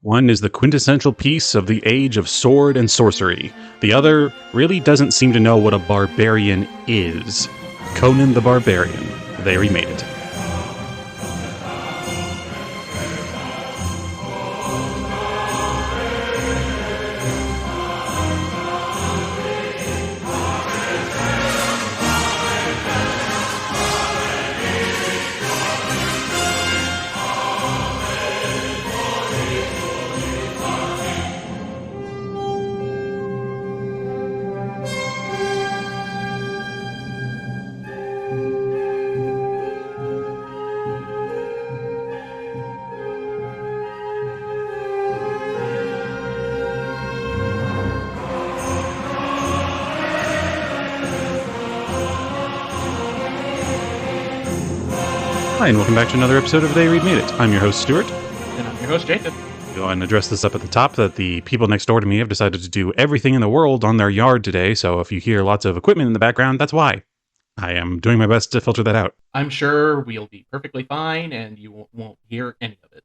One is the quintessential piece of the age of sword and sorcery. The other really doesn't seem to know what a barbarian is. Conan the Barbarian. They Remade It. Hi, and welcome back to another episode of They Remade It. I'm your host, Stuart. And I'm your host, Jacob. Go and address this up at the top that the people next door to me have decided to do everything in the world on their yard today, so if you hear lots of equipment in the background, that's why. I am doing my best to filter that out. I'm sure we'll be perfectly fine, and you won't hear any of it.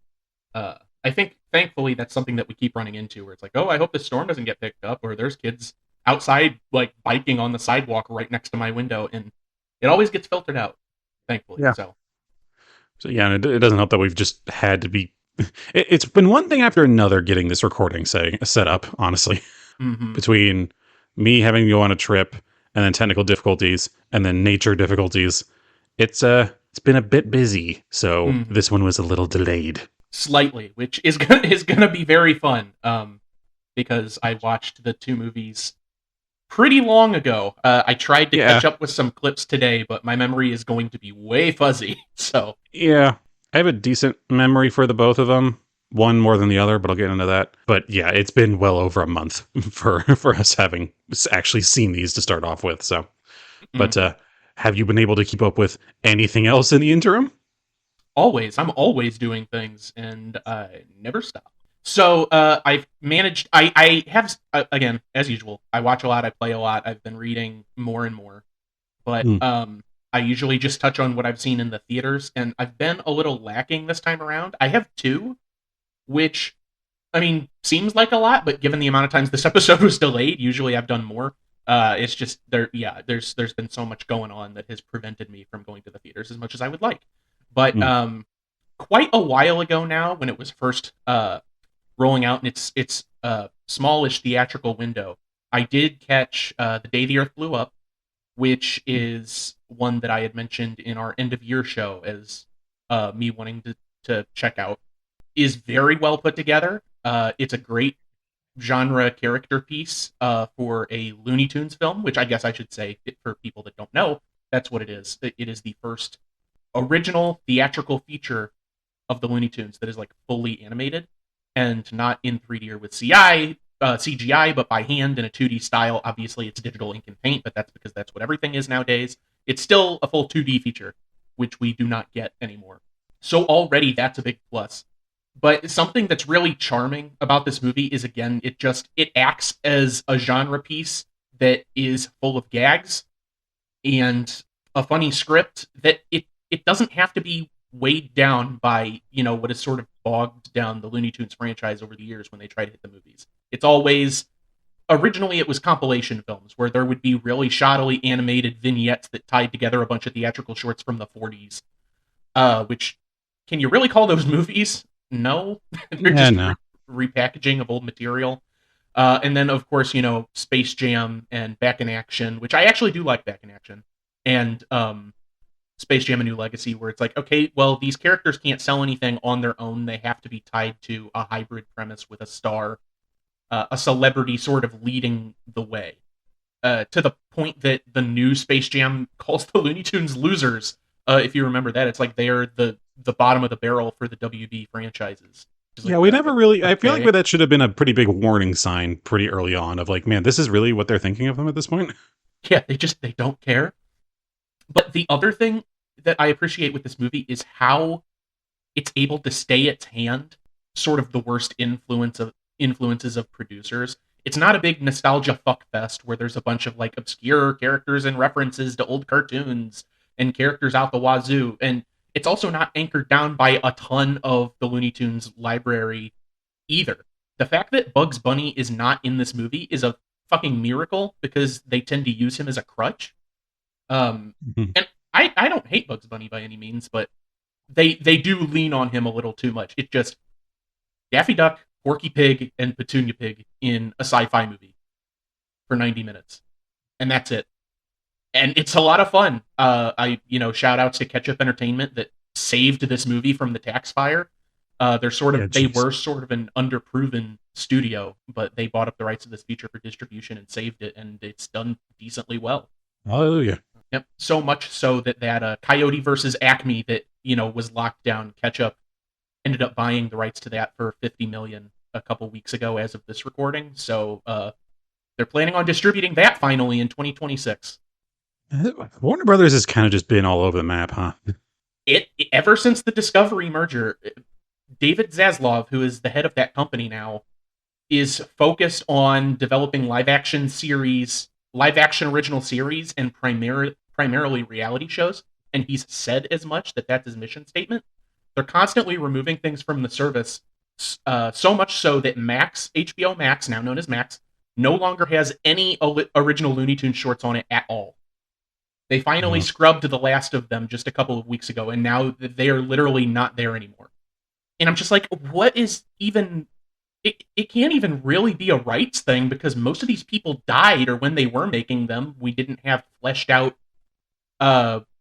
I think, thankfully, that's something that we keep running into, where it's like, oh, I hope the storm doesn't get picked up, or there's kids outside, like, biking on the sidewalk right next to my window, and it always gets filtered out, thankfully. Yeah. So yeah, and it doesn't help that we've just had to be... It's been one thing after another getting this recording set up, honestly. Mm-hmm. Between me having to go on a trip, and then technical difficulties, and then nature difficulties. It's been a bit busy, so This one was a little delayed. Slightly, which is gonna be very fun, because I watched the two movies pretty long ago. I tried to catch up with some clips today, but my memory is going to be way fuzzy, so... Yeah, I have a decent memory for the both of them. One more than the other, but I'll get into that. But yeah, it's been well over a month for us having actually seen these to start off with, so... But have you been able to keep up with anything else in the interim? Always. I'm always doing things, and I never stop. So, I've managed... I have, again, as usual, I watch a lot, I play a lot, I've been reading more and more. But, I usually just touch on what I've seen in the theaters, and I've been a little lacking this time around. I have two, which, I mean, seems like a lot, but given the amount of times this episode was delayed, usually I've done more. It's just, there's been so much going on that has prevented me from going to the theaters as much as I would like. But, quite a while ago now, when it was first, rolling out in its smallish theatrical window, I did catch The Day the Earth Blew Up, which is one that I had mentioned in our end of year show as me wanting to check out. Is very well put together. It's a great genre character piece for a Looney Tunes film, which I guess I should say, for people that don't know, that's what it is. It is the first original theatrical feature of the Looney Tunes that is like fully animated and not in 3D or with CGI, but by hand in a 2D style. Obviously, it's digital ink and paint, but that's because that's what everything is nowadays. It's still a full 2D feature, which we do not get anymore. So already that's a big plus. But something that's really charming about this movie is, again, it acts as a genre piece that is full of gags and a funny script that it doesn't have to be weighed down by, what has sort of bogged down the Looney Tunes franchise over the years when they try to hit the movies. It's always... Originally, it was compilation films, where there would be really shoddily animated vignettes that tied together a bunch of theatrical shorts from the 40s. Which, can you really call those movies? No. They're just repackaging of old material. And then, of course, Space Jam and Back in Action, which I actually do like Back in Action. And Space Jam: A New Legacy, where it's like, okay, well, these characters can't sell anything on their own. They have to be tied to a hybrid premise with a star. A celebrity sort of leading the way, to the point that the new Space Jam calls the Looney Tunes losers. If you remember that, it's like they're the bottom of the barrel for the WB franchises. Yeah, we never really... I feel like that should have been a pretty big warning sign pretty early on of like, man, this is really what they're thinking of them at this point. Yeah, they don't care. But the other thing that I appreciate with this movie is how it's able to stay its hand, sort of the worst influences of producers. It's not a big nostalgia fuck fest where there's a bunch of like obscure characters and references to old cartoons and characters out the wazoo. And it's also not anchored down by a ton of the Looney Tunes library either. The fact that Bugs Bunny is not in this movie is a fucking miracle because they tend to use him as a crutch. Mhm. And I don't hate Bugs Bunny by any means, but they do lean on him a little too much. It just Daffy Duck, Porky Pig, and Petunia Pig in a sci-fi movie for 90 minutes, and that's it. And it's a lot of fun. I shout outs to Ketchup Entertainment that saved this movie from the tax fire. Yeah, They jeez. were sort of an underproven studio, but they bought up the rights to this feature for distribution and saved it, and it's done decently well. Hallelujah. Yep, so much so that Coyote versus Acme that was locked down. Ketchup ended up buying the rights to that for 50 million a couple weeks ago, as of this recording. So they're planning on distributing that finally in 2026. Warner Brothers has kind of just been all over the map, huh? It ever since the Discovery merger, David Zaslav, who is the head of that company now, is focused on developing live action original series, and primarily reality shows. And he's said as much that that's his mission statement. They're constantly removing things from the service, so much so that HBO Max, now known as Max, no longer has any original Looney Tunes shorts on it at all. They finally Uh, scrubbed the last of them just a couple of weeks ago, and now they are literally not there anymore. And I'm just like, what is even? It can't even really be a rights thing because most of these people died, or when they were making them, we didn't have fleshed out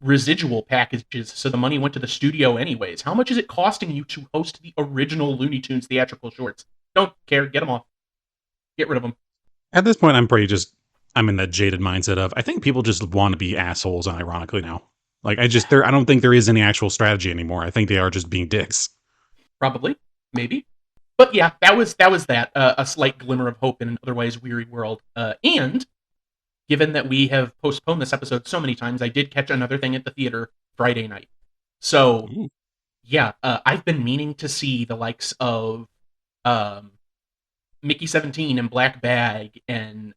residual packages, so the money went to the studio anyways. How much is it costing you to host the original Looney Tunes theatrical shorts? Don't care. Get them off. Get rid of them. at this point, I'm in that jaded mindset of I think people just want to be assholes, ironically now. Like I don't think there is any actual strategy anymore. I think they are just being dicks. Probably, maybe. But yeah, that a slight glimmer of hope in an otherwise weary world. And given that we have postponed this episode so many times, I did catch another thing at the theater Friday night. So Ooh. yeah, I've been meaning to see the likes of um, Mickey 17 and Black Bag and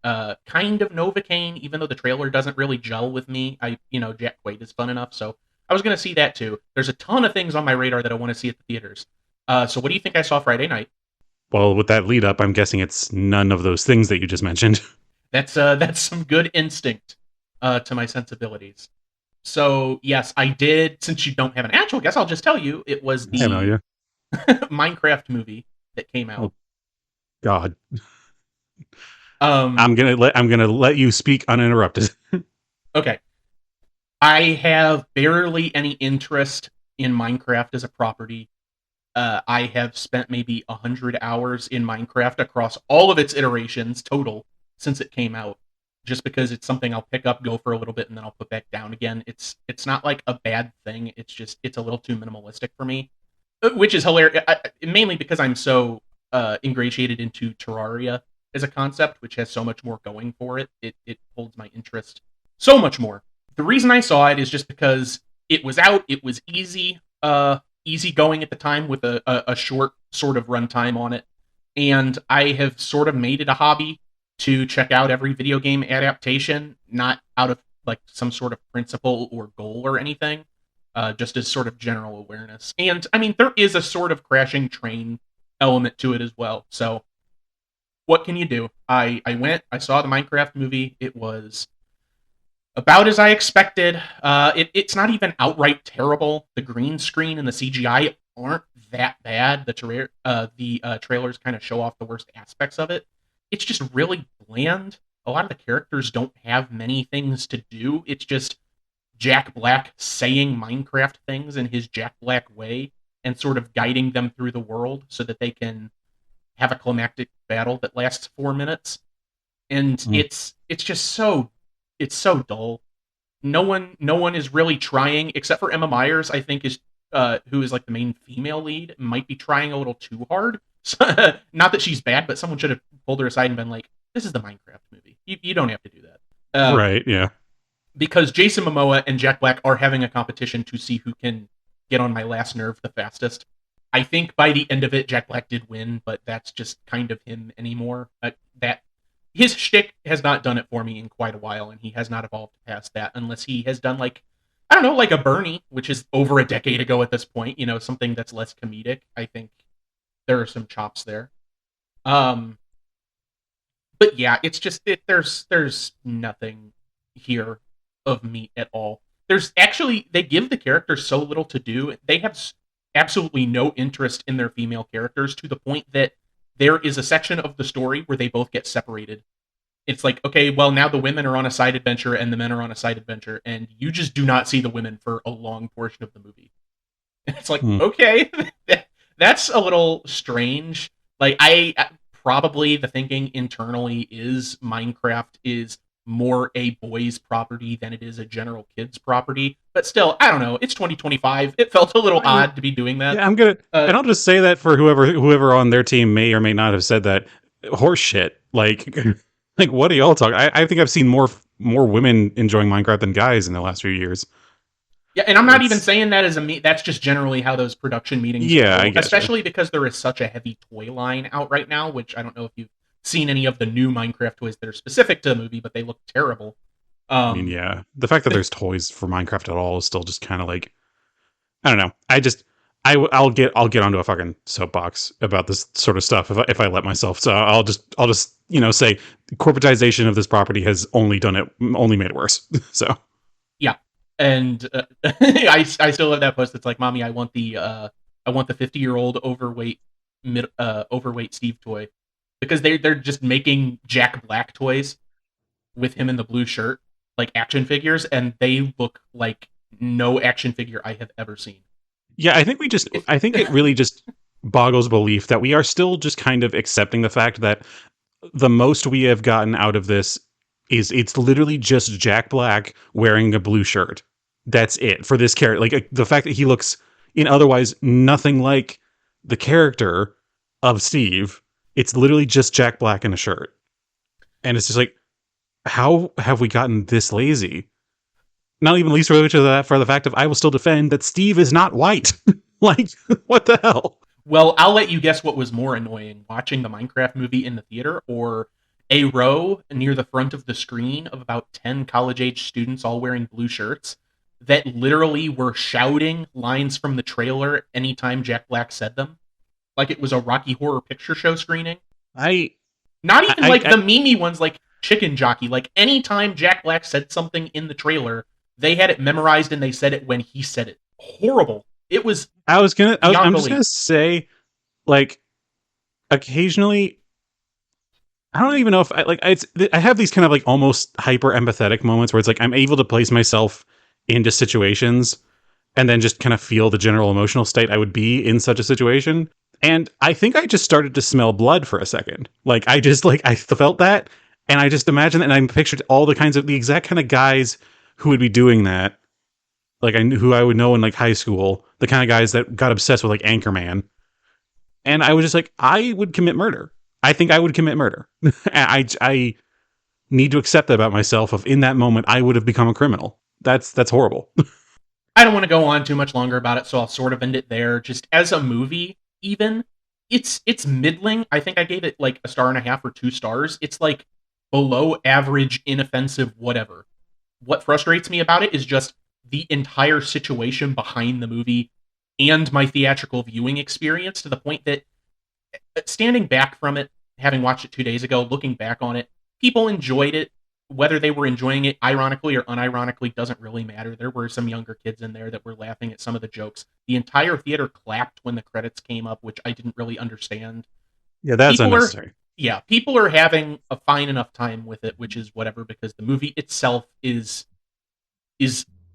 kind of Novocaine, even though the trailer doesn't really gel with me. Jack Quaid is fun enough, so I was going to see that too. There's a ton of things on my radar that I want to see at the theaters. So what do you think I saw Friday night? Well, with that lead up, I'm guessing it's none of those things that you just mentioned. That's some good instinct to my sensibilities. So yes, I did. Since you don't have an actual guess, I'll just tell you it was I have no the idea. Minecraft movie that came out. Oh God, Um, I'm gonna let you speak uninterrupted. okay, I have barely any interest in Minecraft as a property. I have spent maybe 100 hours in Minecraft across all of its iterations total since it came out. Just because it's something I'll pick up, go for a little bit, and then I'll put back down again. It's not like a bad thing. It's a little too minimalistic for me, which is hilarious. Mainly because I'm so ingratiated into Terraria as a concept, which has so much more going for it. It holds my interest so much more. The reason I saw it is just because it was out. It was easy going at the time with a short sort of runtime on it, and I have sort of made it a hobby to check out every video game adaptation, not out of like some sort of principle or goal or anything, just as sort of general awareness. And I mean, there is a sort of crashing train element to it as well. So what can you do? I went, I saw the Minecraft movie. It was about as I expected. It's not even outright terrible. The green screen and the CGI aren't that bad. The trailers kind of show off the worst aspects of it. It's just really bland. A lot of the characters don't have many things to do. It's just Jack Black saying Minecraft things in his Jack Black way and sort of guiding them through the world so that they can have a climactic battle that lasts 4 minutes. And Mm. it's just so dull. No one is really trying except for Emma Myers. I think is who is like the main female lead, might be trying a little too hard. Not that she's bad, but someone should have pulled her aside and been like, "This is the Minecraft movie. You don't have to do that." Right? Yeah. Because Jason Momoa and Jack Black are having a competition to see who can get on my last nerve the fastest. I think by the end of it, Jack Black did win, but that's just kind of him anymore. That his shtick has not done it for me in quite a while, and he has not evolved past that unless he has done like I don't know, like a Bernie, which is over a decade ago at this point. Something that's less comedic. I think there are some chops there. Um, but yeah, it's just there's nothing here of meat at all. There's actually they give the characters so little to do. They have absolutely no interest in their female characters to the point that there is a section of the story where they both get separated. It's like, okay, well, now the women are on a side adventure and the men are on a side adventure, and you just do not see the women for a long portion of the movie. It's like, Hmm. okay, that's a little strange. Like, probably the thinking internally is Minecraft is more a boys' property than it is a general kids' property. But still, I don't know. It's 2025. It felt a little I mean, odd to be doing that. yeah, I'm gonna, Uh, and I'll just say that for whoever on their team may or may not have said that horse shit. Like, like what are y'all talking? I think I've seen more women enjoying Minecraft than guys in the last few years. Yeah, and I'm not even It's saying that as that's just generally how those production meetings yeah, I go, getcha. especially because there is such a heavy toy line out right now, which I don't know if you've seen any of the new Minecraft toys that are specific to the movie, but they look terrible. I mean, Um, yeah, the fact that there's toys for Minecraft at all is still just kind of like I don't know. I'll get onto a fucking soapbox about this sort of stuff if I let myself. So I'll just say corporatization of this property has only made it worse. So yeah, and I still have that post that's like, "Mommy, I want the 50-year-old overweight Steve toy," because they're just making Jack Black toys with him in the blue shirt, like action figures, and they look like no action figure I have ever seen. yeah, If I think it really just boggles belief that we are still just kind of accepting the fact that the most we have gotten out of this is it's literally just Jack Black wearing a blue shirt. That's it for this character. Like the fact that he looks in otherwise nothing like the character of Steve. It's literally just Jack Black in a shirt, and it's just like, how have we gotten this lazy? Not even least related to that for the fact of I will still defend that Steve is not white. Like what the hell? Well, I'll let you guess what was more annoying: watching the Minecraft movie in the theater or a row near the front of the screen of about 10 college age students all wearing blue shirts that literally were shouting lines from the trailer anytime Jack Black said them, like it was a Rocky Horror Picture Show screening. I Not even like I the memey ones like Chicken Jockey. Like anytime Jack Black said something in the trailer, they had it memorized and they said it when he said it. Horrible. It was beyond I'm just belief. gonna say like occasionally I don't even know if I have these kind of like almost hyper empathetic moments where it's like I'm able to place myself into situations and then just kind of feel the general emotional state I would be in such a situation. And I think I just started to smell blood for a second. Like I just like I felt that and I just imagined and I pictured all the exact kind of guys who would be doing that. Like I knew who I would know in like high school, the kind of guys that got obsessed with like Anchorman. And I was just like, I would commit murder. I think I would commit murder. I need to accept that about myself. Of in that moment, I would have become a criminal. That's horrible. I don't want to go on too much longer about it, so I'll sort of end it there. Just as a movie, even it's middling. I think I gave it like a star and a half or 2 stars. It's like below average, inoffensive, whatever. What frustrates me about it is just the entire situation behind the movie and my theatrical viewing experience to the point that standing back from it, having watched it 2 days ago, looking back on it, people enjoyed it. Whether they were enjoying it ironically or unironically doesn't really matter. There were some younger kids in there that were laughing at some of the jokes. The entire theater clapped when the credits came up, which I didn't really understand. Yeah, that's People are, unnecessary. yeah, people are having a fine enough time with it, which is whatever, because the movie itself is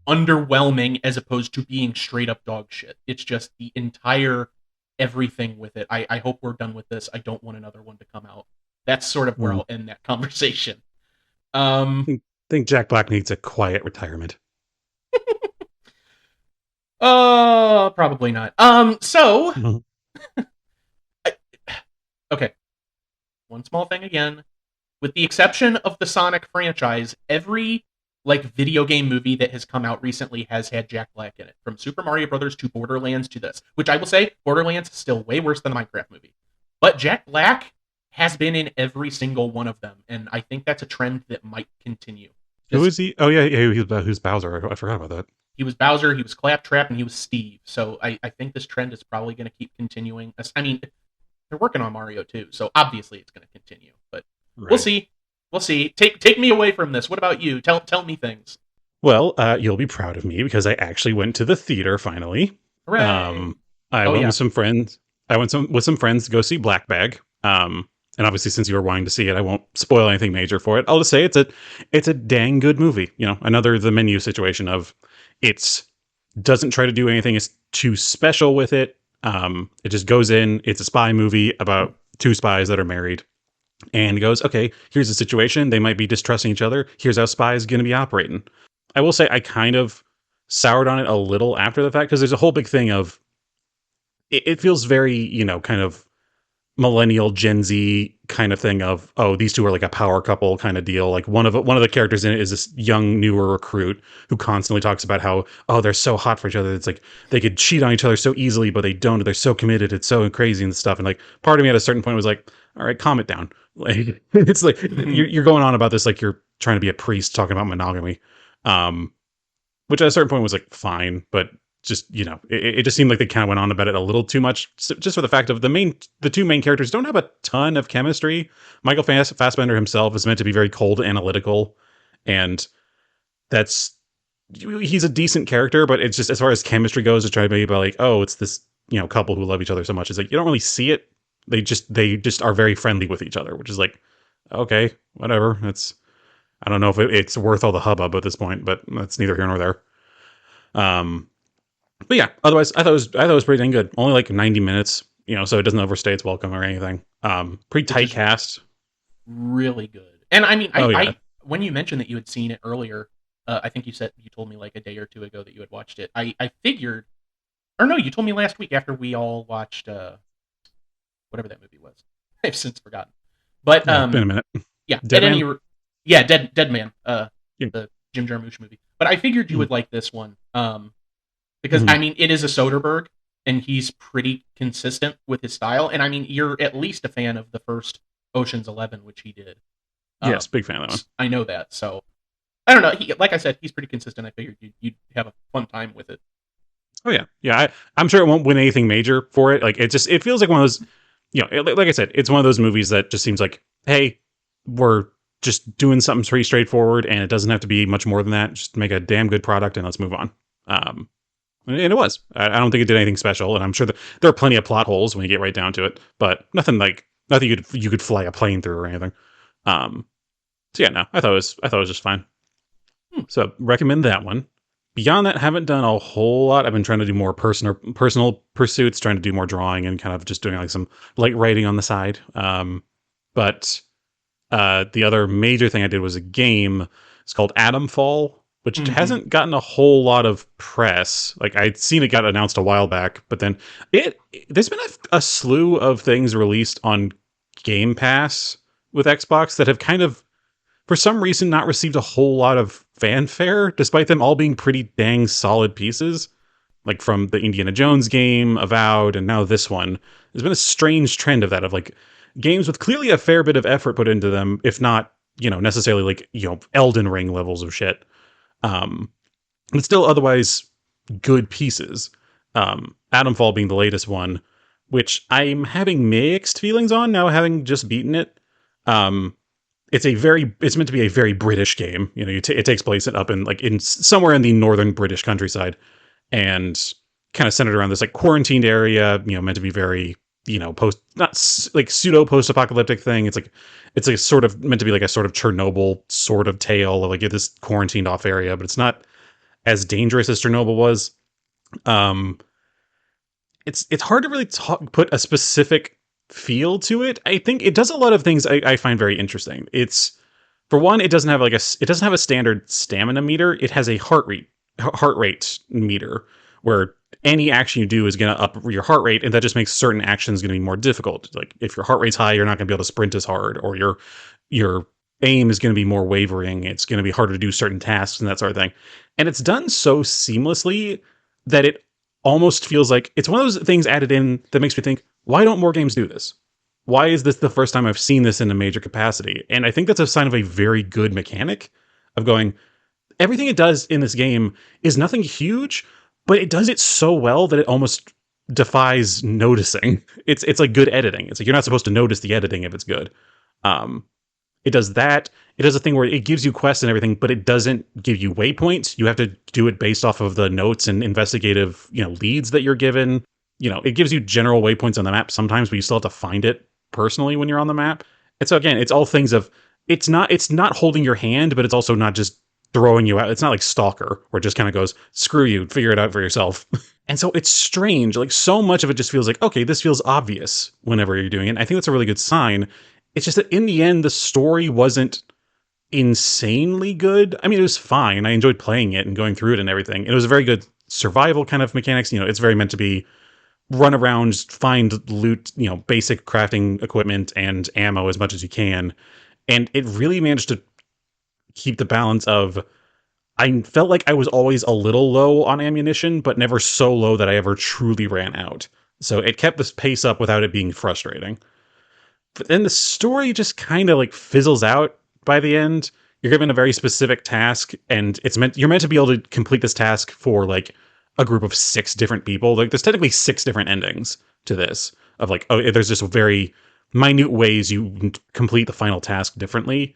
underwhelming as opposed to being straight up dog shit. It's just the entire everything with it. I hope we're done with this. I don't want another one to come out. That's sort of where Mm. I'll end that conversation. Um, Think Jack Black needs a quiet retirement. probably not. So Mhm. okay, one small thing again. With the exception of the Sonic franchise, every like video game movie that has come out recently has had Jack Black in it. From Super Mario Brothers to Borderlands to this, which I will say Borderlands is still way worse than the Minecraft movie. But Jack Black has been in every single one of them, and I think that's a trend that might continue. Who Just is he? Oh yeah, who's Bowser? I forgot about that. he was Bowser, he was Claptrap, and he was Steve. So I think this trend is probably going to keep continuing. I mean, they're working on Mario too, so obviously it's going to continue. But we'll Right. see. We'll see. Take me away from this. What about you? Tell me things. Well, you'll be proud of me because I actually went to the theater finally. Hooray! I Oh went yeah. with some friends. I went with some friends to go see Black Bag. And obviously, since you were wanting to see it, I won't spoil anything major for it. I'll just say it's a dang good movie. You know, another the menu situation of it's doesn't try to do anything is too special with it. It just goes in. It's a spy movie about two spies that are married, and goes, okay, here's the situation. They might be distrusting each other. Here's how spies going to be operating. I will say I kind of soured on it a little after the fact because there's a whole big thing of it feels very, you know, kind of millennial Gen Z kind of thing of, oh, these two are like a power couple kind of deal. Like one of the characters in it is this young newer recruit who constantly talks about how, oh, they're so hot for each other. It's like they could cheat on each other so easily, but they don't. They're so committed. It's so crazy and stuff. And like part of me at a certain point was like, all right, calm it down. Like it's like you're going on about this like you're trying to be a priest talking about monogamy. Um, which at a certain point was like fine, but just you know, it just seemed like they kind of went on about it a little too much, just for the fact of the two main characters don't have a ton of chemistry. Michael Fassbender himself is meant to be very cold, analytical, and that's he's a decent character, but it's just as far as chemistry goes, to try to be about like, oh, it's this you know couple who love each other so much. It's like you don't really see it. They just are very friendly with each other, which is like okay, whatever. It's I don't know if it's worth all the hubbub at this point, but that's neither here nor there. Um, but yeah, otherwise, I thought it was pretty dang good. Only like 90 minutes, you know, so it doesn't overstay its welcome or anything. Pretty Which tight is cast. really good. And I mean, Oh yeah, I when you mentioned that you had seen it earlier, I think you told me like a day or two ago that you had watched it. I figured, or no, you told me last week after we all watched whatever that movie was. I've since forgotten. But yeah, been a minute. yeah. Dead Man. Yeah, Dead Man, Yeah. the Jim Jarmusch movie. But I figured you Mm-hmm. would like this one, because Mm-hmm. I mean, it is a Soderbergh, and he's pretty consistent with his style. And I mean, you're at least a fan of the first Ocean's 11, which he did. Yes, big fan of that one. I know that. So I don't know. Like I said, he's pretty consistent. I figured you'd have a fun time with it. Oh yeah, yeah. I'm sure it won't win anything major for it. Like it feels like one of those, you know, like I said, it's one of those movies that just seems like, hey, we're just doing something pretty straightforward, and it doesn't have to be much more than that. Just make a damn good product, and let's move on. Um, and it was. I don't think it did anything special, and I'm sure that there are plenty of plot holes when you get right down to it, but nothing you could fly a plane through or anything. Um, so yeah, no, I thought it was just fine. Hmm. So recommend that one. Beyond that, haven't done a whole lot. I've been trying to do more personal pursuits, trying to do more drawing and kind of just doing like some light writing on the side. But the other major thing I did was a game. It's called Atom Fall, which Mm-hmm. hasn't gotten a whole lot of press. Like I'd seen it got announced a while back, but then there's been a slew of things released on Game Pass with Xbox that have kind of for some reason not received a whole lot of fanfare, despite them all being pretty dang solid pieces. Like from the Indiana Jones game, Avowed, and now this one. There's been a strange trend of that, of like games with clearly a fair bit of effort put into them, if not, you know, necessarily like, you know, Elden Ring levels of shit. Um, but still otherwise good pieces. Atomfall being the latest one, which I'm having mixed feelings on now, having just beaten it. Um, it's meant to be a very British game. You know, it takes place up in like in somewhere in the northern British countryside, and kind of centered around this like quarantined area. You know, meant to be very you know like pseudo post apocalyptic thing. It's like sort of meant to be like a sort of Chernobyl sort of tale of like this quarantined off area, but it's not as dangerous as Chernobyl was. Um, it's hard to really put a specific feel to it. I think it does a lot of things I find very interesting. It's for one, it doesn't have it doesn't have a standard stamina meter. It has a heart rate meter where any action you do is going to up your heart rate, and that just makes certain actions going to be more difficult. Like if your heart rate's high, you're not going to be able to sprint as hard, or your aim is going to be more wavering. It's going to be harder to do certain tasks and that sort of thing. And it's done so seamlessly that it almost feels like it's one of those things added in that makes me think, why don't more games do this? Why is this the first time I've seen this in a major capacity? And I think that's a sign of a very good mechanic of going, everything it does in this game is nothing huge, but it does it so well that it almost defies noticing. It's like good editing. It's like you're not supposed to notice the editing if it's good. Um, it does that. It does a thing where it gives you quests and everything, but it doesn't give you waypoints. You have to do it based off of the notes and investigative, leads that you're given. It gives you general waypoints on the map sometimes, but you still have to find it personally when you're on the map. And so again, it's all things of it's not holding your hand, but it's also not just throwing you out. It's not like Stalker, where it just kind of goes, screw you, figure it out for yourself. And so it's strange. Like, so much of it just feels like, okay, this feels obvious whenever you're doing it. And I think that's a really good sign. It's just that in the end, the story wasn't insanely good. I mean, it was fine. I enjoyed playing it and going through it and everything. It was a very good survival kind of mechanics. It's very meant to be run around, find loot, basic crafting equipment and ammo as much as you can. And it really managed to keep the balance of, I felt like I was always a little low on ammunition, but never so low that I ever truly ran out. So it kept this pace up without it being frustrating. But then the story just kind of like fizzles out by the end. You're given a very specific task, and you're meant to be able to complete this task for like a group of 6 different people. Like, there's technically 6 different endings to this, of like, oh, there's just very minute ways you complete the final task differently.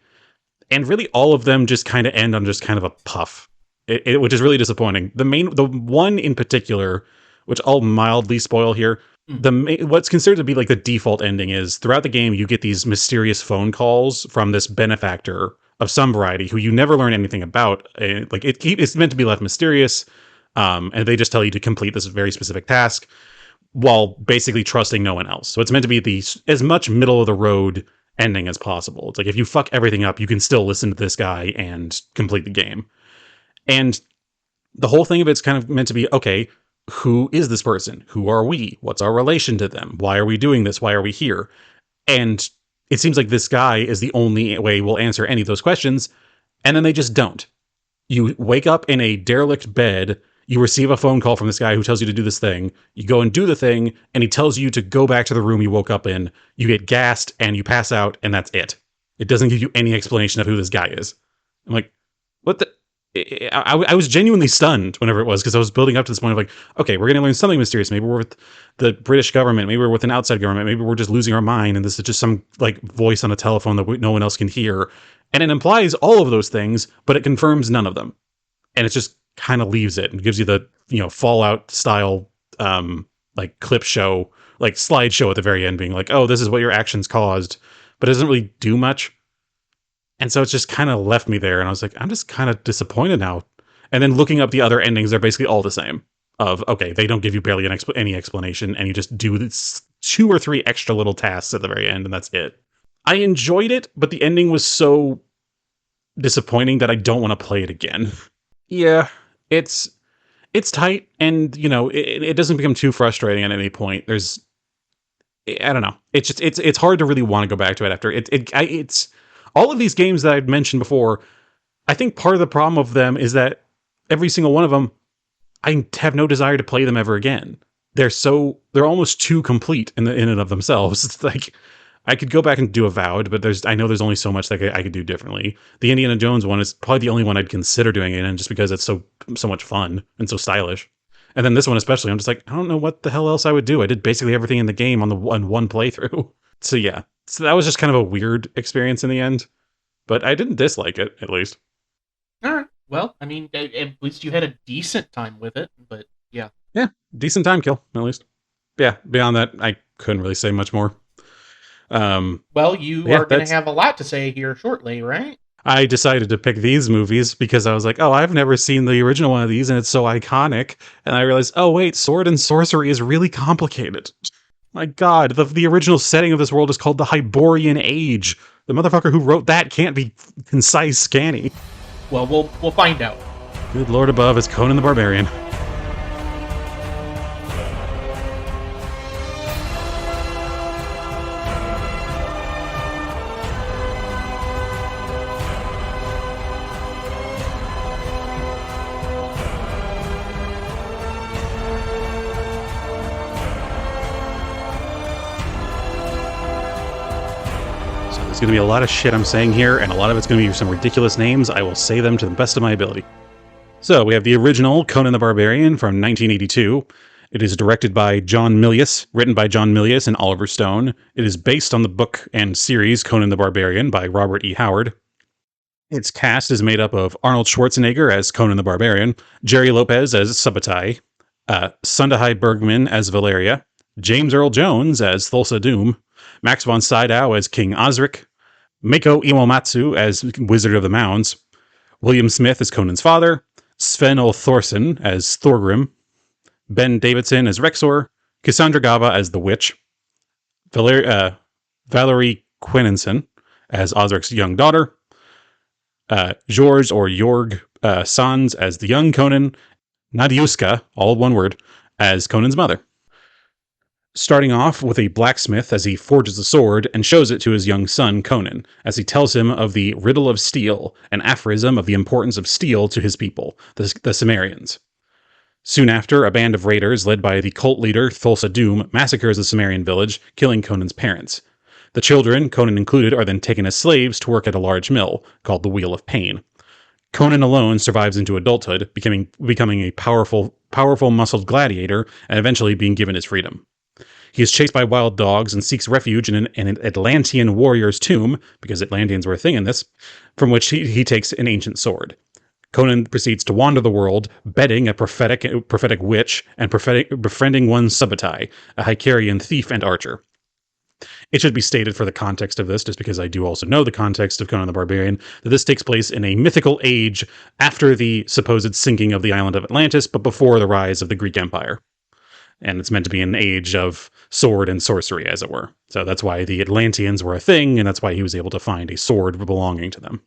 And really all of them just kind of end on just kind of a puff, which is really disappointing. The one in particular, which I'll mildly spoil here, what's considered to be like the default ending is, throughout the game, you get these mysterious phone calls from this benefactor of some variety who you never learn anything about. It's meant to be left mysterious, and they just tell you to complete this very specific task while basically trusting no one else. So it's meant to be as much middle of the road ending as possible. It's like, if you fuck everything up, you can still listen to this guy and complete the game. And the whole thing of it's kind of meant to be, okay, who is this person? Who are we? What's our relation to them? Why are we doing this? Why are we here? And it seems like this guy is the only way we'll answer any of those questions. And then they just don't. You wake up in a derelict bed. You receive a phone call from this guy who tells you to do this thing. You go and do the thing, and he tells you to go back to the room you woke up in. You get gassed, and you pass out, and that's it. It doesn't give you any explanation of who this guy is. I'm like, what the... I was genuinely stunned whenever it was, because I was building up to this point of like, okay, we're going to learn something mysterious. Maybe we're with the British government. Maybe we're with an outside government. Maybe we're just losing our mind, and this is just some like voice on a telephone that no one else can hear. And it implies all of those things, but it confirms none of them. And it just kind of leaves it and gives you the Fallout style like clip show, like slideshow at the very end, being like, oh, this is what your actions caused, but it doesn't really do much. And so it's just kind of left me there, and I was like, I'm just kind of disappointed now. And then looking up the other endings, they're basically all the same. Of, okay, they don't give you barely any explanation, and you just do this 2 or 3 extra little tasks at the very end, and that's it. I enjoyed it, but the ending was so disappointing that I don't want to play it again. Yeah, it's tight, and it doesn't become too frustrating at any point. I don't know. It's hard to really want to go back to it after it's all of these games that I've mentioned before. I think part of the problem of them is that every single one of them, I have no desire to play them ever again. They're almost too complete in and of themselves. It's like, I could go back and do Avowed, but I know there's only so much that I could do differently. The Indiana Jones one is probably the only one I'd consider doing it in, just because it's so much fun and so stylish. And then this one especially, I'm just like, I don't know what the hell else I would do. I did basically everything in the game on one playthrough. So yeah, so that was just kind of a weird experience in the end, but I didn't dislike it, at least. All right. Well, I mean, at least you had a decent time with it, but yeah. Yeah, decent time kill, at least. Yeah, beyond that, I couldn't really say much more. Well, you are going to have a lot to say here shortly, right? I decided to pick these movies because I was like, oh, I've never seen the original one of these, and it's so iconic. And I realized, oh, wait, sword and sorcery is really complicated. My God, the original setting of this world is called the Hyborian Age. The motherfucker who wrote that can't be concise, can he? Well, we'll find out. Good Lord above, it's Conan the Barbarian. Going to be a lot of shit I'm saying here, and a lot of it's going to be some ridiculous names. I will say them to the best of my ability. So we have the original Conan the Barbarian from 1982, It is directed by John Milius, written by John Milius and Oliver Stone. It is based on the book and series Conan the Barbarian by Robert E. Howard. Its cast is made up of Arnold Schwarzenegger as Conan the Barbarian, Jerry Lopez as Sabbatai, Sundahai Bergman as Valeria, James Earl Jones as Thulsa Doom, Max von Sydow as King Osric, Mako Iwamatsu as Wizard of the Mounds, William Smith as Conan's father, Sven O. Thorson as Thorgrim, Ben Davidson as Rexor, Cassandra Gava as the Witch, Valerie Quinninson as Osric's young daughter, George or Jorg Sands as the young Conan, Nadiuska, all one word, as Conan's mother. Starting off with a blacksmith as he forges a sword and shows it to his young son, Conan, as he tells him of the riddle of steel, an aphorism of the importance of steel to his people, the Cimmerians. Soon after, a band of raiders led by the cult leader Thulsa Doom massacres the Cimmerian village, killing Conan's parents. The children, Conan included, are then taken as slaves to work at a large mill, called the Wheel of Pain. Conan alone survives into adulthood, becoming a powerful muscled gladiator, and eventually being given his freedom. He is chased by wild dogs and seeks refuge in an Atlantean warrior's tomb, because Atlanteans were a thing in this, from which he takes an ancient sword. Conan proceeds to wander the world, betting a prophetic witch and befriending one Sabbatai, a Hycarian thief and archer. It should be stated for the context of this, just because I do also know the context of Conan the Barbarian, that this takes place in a mythical age after the supposed sinking of the island of Atlantis, but before the rise of the Greek Empire. And it's meant to be an age of sword and sorcery, as it were. So that's why the Atlanteans were a thing, and that's why he was able to find a sword belonging to them.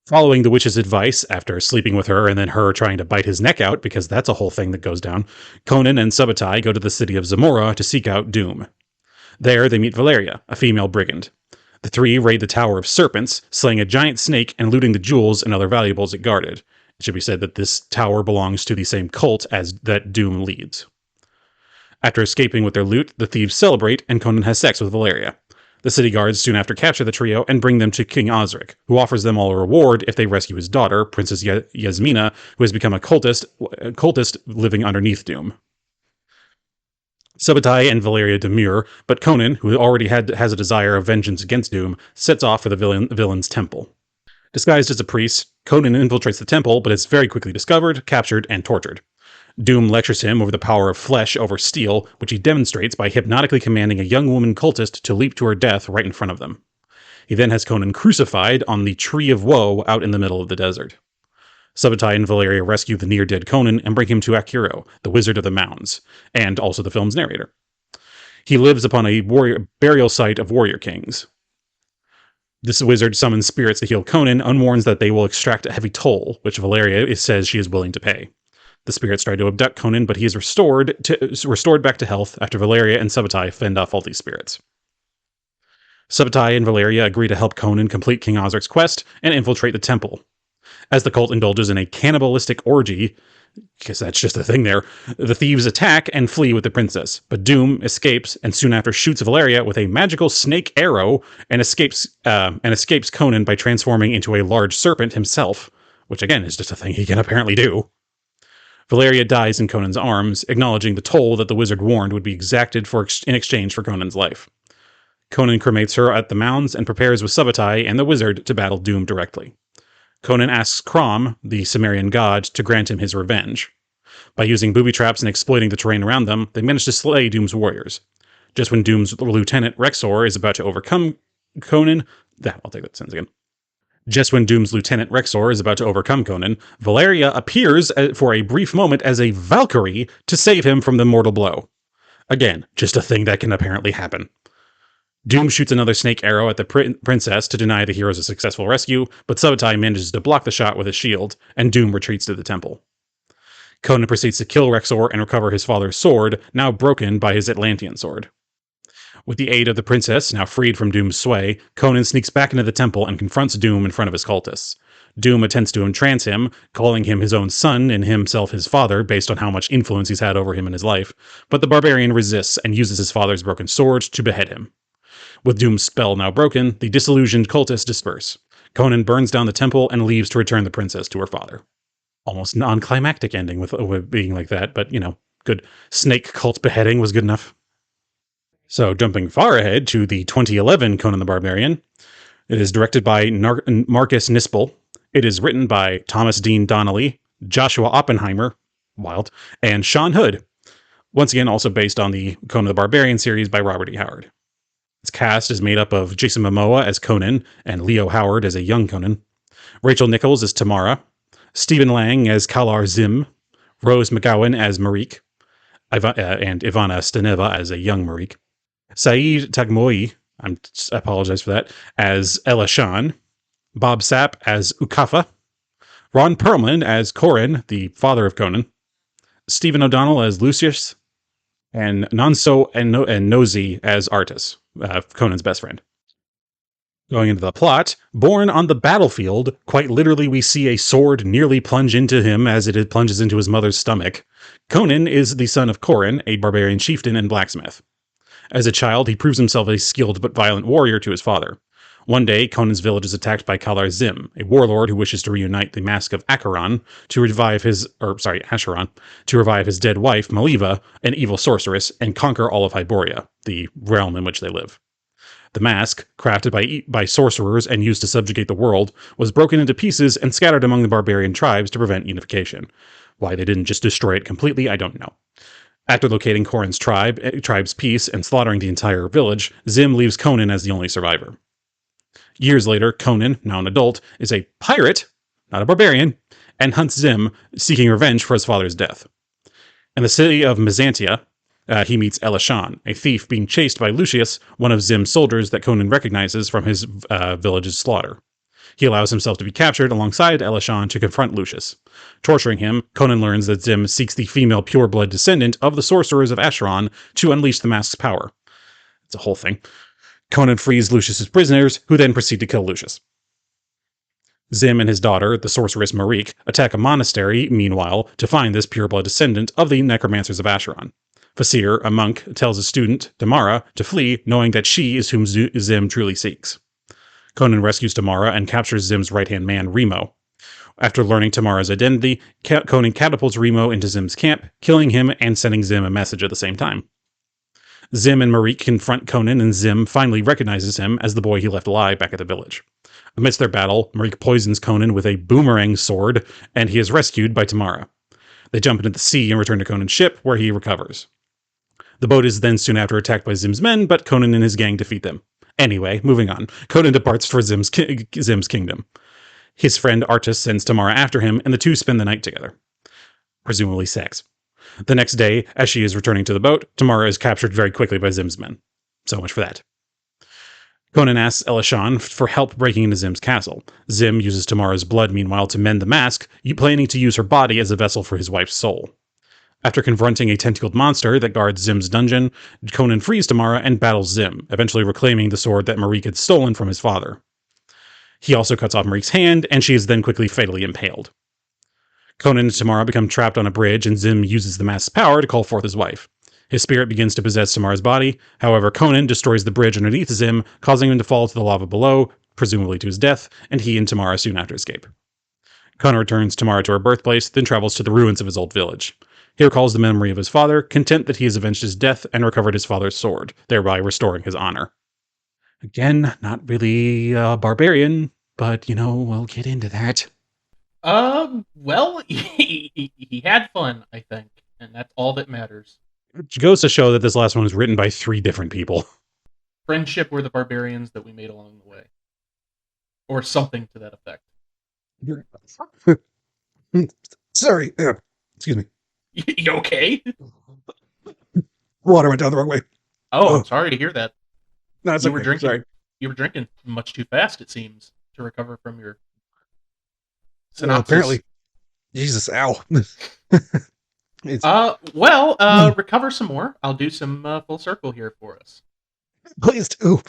Following the witch's advice, after sleeping with her and then her trying to bite his neck out, because that's a whole thing that goes down, Conan and Sabbatai go to the city of Zamora to seek out Doom. There, they meet Valeria, a female brigand. The three raid the Tower of Serpents, slaying a giant snake and looting the jewels and other valuables it guarded. It should be said that this tower belongs to the same cult as that Doom leads. After escaping with their loot, the thieves celebrate, and Conan has sex with Valeria. The city guards soon after capture the trio and bring them to King Osric, who offers them all a reward if they rescue his daughter, Princess Yasmina, who has become a cultist living underneath Doom. Sabbatai and Valeria demur, but Conan, who already has a desire of vengeance against Doom, sets off for the villain's temple. Disguised as a priest, Conan infiltrates the temple, but is very quickly discovered, captured, and tortured. Doom lectures him over the power of flesh over steel, which he demonstrates by hypnotically commanding a young woman cultist to leap to her death right in front of them. He then has Conan crucified on the Tree of Woe out in the middle of the desert. Sabbatai and Valeria rescue the near-dead Conan and bring him to Akiro, the Wizard of the Mounds, and also the film's narrator. He lives upon a burial site of warrior kings. This wizard summons spirits to heal Conan and warns that they will extract a heavy toll, which Valeria says she is willing to pay. The spirits try to abduct Conan, but he is restored back to health after Valeria and Sabbatai fend off all these spirits. Sabbatai and Valeria agree to help Conan complete King Osric's quest and infiltrate the temple. As the cult indulges in a cannibalistic orgy, because that's just a thing there, the thieves attack and flee with the princess, but Doom escapes and soon after shoots Valeria with a magical snake arrow and escapes Conan by transforming into a large serpent himself, which again is just a thing he can apparently do. Valeria dies in Conan's arms, acknowledging the toll that the wizard warned would be exacted in exchange for Conan's life. Conan cremates her at the mounds and prepares with Sabbatai and the wizard to battle Doom directly. Conan asks Crom, the Cimmerian god, to grant him his revenge. By using booby traps and exploiting the terrain around them, they manage to slay Doom's warriors. Just when Doom's lieutenant Rexor is about to overcome Conan... I'll take that sentence again. Just when Doom's lieutenant Rexor is about to overcome Conan, Valeria appears for a brief moment as a Valkyrie to save him from the mortal blow. Again, just a thing that can apparently happen. Doom shoots another snake arrow at the princess to deny the heroes a successful rescue, but Sabbatai manages to block the shot with his shield, and Doom retreats to the temple. Conan proceeds to kill Rexor and recover his father's sword, now broken by his Atlantean sword. With the aid of the princess, now freed from Doom's sway, Conan sneaks back into the temple and confronts Doom in front of his cultists. Doom attempts to entrance him, calling him his own son and himself his father based on how much influence he's had over him in his life, but the barbarian resists and uses his father's broken sword to behead him. With Doom's spell now broken, the disillusioned cultists disperse. Conan burns down the temple and leaves to return the princess to her father. Almost non-climactic ending with being like that, but, Good snake cult beheading was good enough. So, jumping far ahead to the 2011 Conan the Barbarian, it is directed by Marcus Nispel. It is written by Thomas Dean Donnelly, Joshua Oppenheimer, wild, and Sean Hood. Once again, also based on the Conan the Barbarian series by Robert E. Howard. Its cast is made up of Jason Momoa as Conan and Leo Howard as a young Conan, Rachel Nichols as Tamara, Stephen Lang as Kalar Zim, Rose McGowan as Marik, and Ivana Staneva as a young Marik, Saeed Tagmoi, I apologize for that, as Elishan, Bob Sapp as Ukafa, Ron Perlman as Corin, the father of Conan, Stephen O'Donnell as Lucius, and Nonso and Nosy as Artis, Conan's best friend. Going into the plot, born on the battlefield, quite literally we see a sword nearly plunge into him as it plunges into his mother's stomach. Conan is the son of Corin, a barbarian chieftain and blacksmith. As a child, he proves himself a skilled but violent warrior to his father. One day, Conan's village is attacked by Kalar Zim, a warlord who wishes to reunite the Mask of Acheron to revive Acheron, to revive his dead wife, Maliva, an evil sorceress, and conquer all of Hyboria, the realm in which they live. The mask, crafted by sorcerers and used to subjugate the world, was broken into pieces and scattered among the barbarian tribes to prevent unification. Why they didn't just destroy it completely, I don't know. After locating Corin's tribe's piece and slaughtering the entire village, Zim leaves Conan as the only survivor. Years later, Conan, now an adult, is a pirate, not a barbarian, and hunts Zim, seeking revenge for his father's death. In the city of Mizantia, he meets Elishan, a thief being chased by Lucius, one of Zim's soldiers that Conan recognizes from his village's slaughter. He allows himself to be captured alongside Elishan to confront Lucius. Torturing him, Conan learns that Zim seeks the female pureblood descendant of the sorcerers of Acheron to unleash the mask's power. It's a whole thing. Conan frees Lucius's prisoners, who then proceed to kill Lucius. Zim and his daughter, the sorceress Marik, attack a monastery, meanwhile, to find this pureblood descendant of the necromancers of Acheron. Fasir, a monk, tells his student, Tamara, to flee, knowing that she is whom Zim truly seeks. Conan rescues Tamara and captures Zim's right-hand man, Remo. After learning Tamara's identity, Conan catapults Remo into Zim's camp, killing him and sending Zim a message at the same time. Zim and Marik confront Conan, and Zim finally recognizes him as the boy he left alive back at the village. Amidst their battle, Marik poisons Conan with a boomerang sword, and he is rescued by Tamara. They jump into the sea and return to Conan's ship, where he recovers. The boat is then soon after attacked by Zim's men, but Conan and his gang defeat them. Anyway, moving on. Conan departs for Zim's kingdom. His friend Artis sends Tamara after him, and the two spend the night together. Presumably sex. The next day, as she is returning to the boat, Tamara is captured very quickly by Zim's men. So much for that. Conan asks Elishan for help breaking into Zim's castle. Zim uses Tamara's blood, meanwhile, to mend the mask, planning to use her body as a vessel for his wife's soul. After confronting a tentacled monster that guards Zim's dungeon, Conan frees Tamara and battles Zim, eventually reclaiming the sword that Marik had stolen from his father. He also cuts off Marik's hand, and she is then quickly fatally impaled. Conan and Tamara become trapped on a bridge, and Zim uses the mask's power to call forth his wife. His spirit begins to possess Tamara's body. However, Conan destroys the bridge underneath Zim, causing him to fall to the lava below, presumably to his death, and he and Tamara soon after escape. Conan returns Tamara to her birthplace, then travels to the ruins of his old village. He recalls the memory of his father, content that he has avenged his death and recovered his father's sword, thereby restoring his honor. Again, not really a barbarian, but, we'll get into that. Well, he had fun, I think, and that's all that matters. Which goes to show that this last one was written by 3 different people. Friendship were the barbarians that we made along the way. Or something to that effect. Sorry. Excuse me. You okay? Water went down the wrong way. Oh, I'm sorry to hear that. No, it's you okay. were drinking. Sorry. You were drinking much too fast, it seems, to recover from your synopsis. Well, apparently. Jesus, ow. Recover some more. I'll do some full circle here for us. Please do.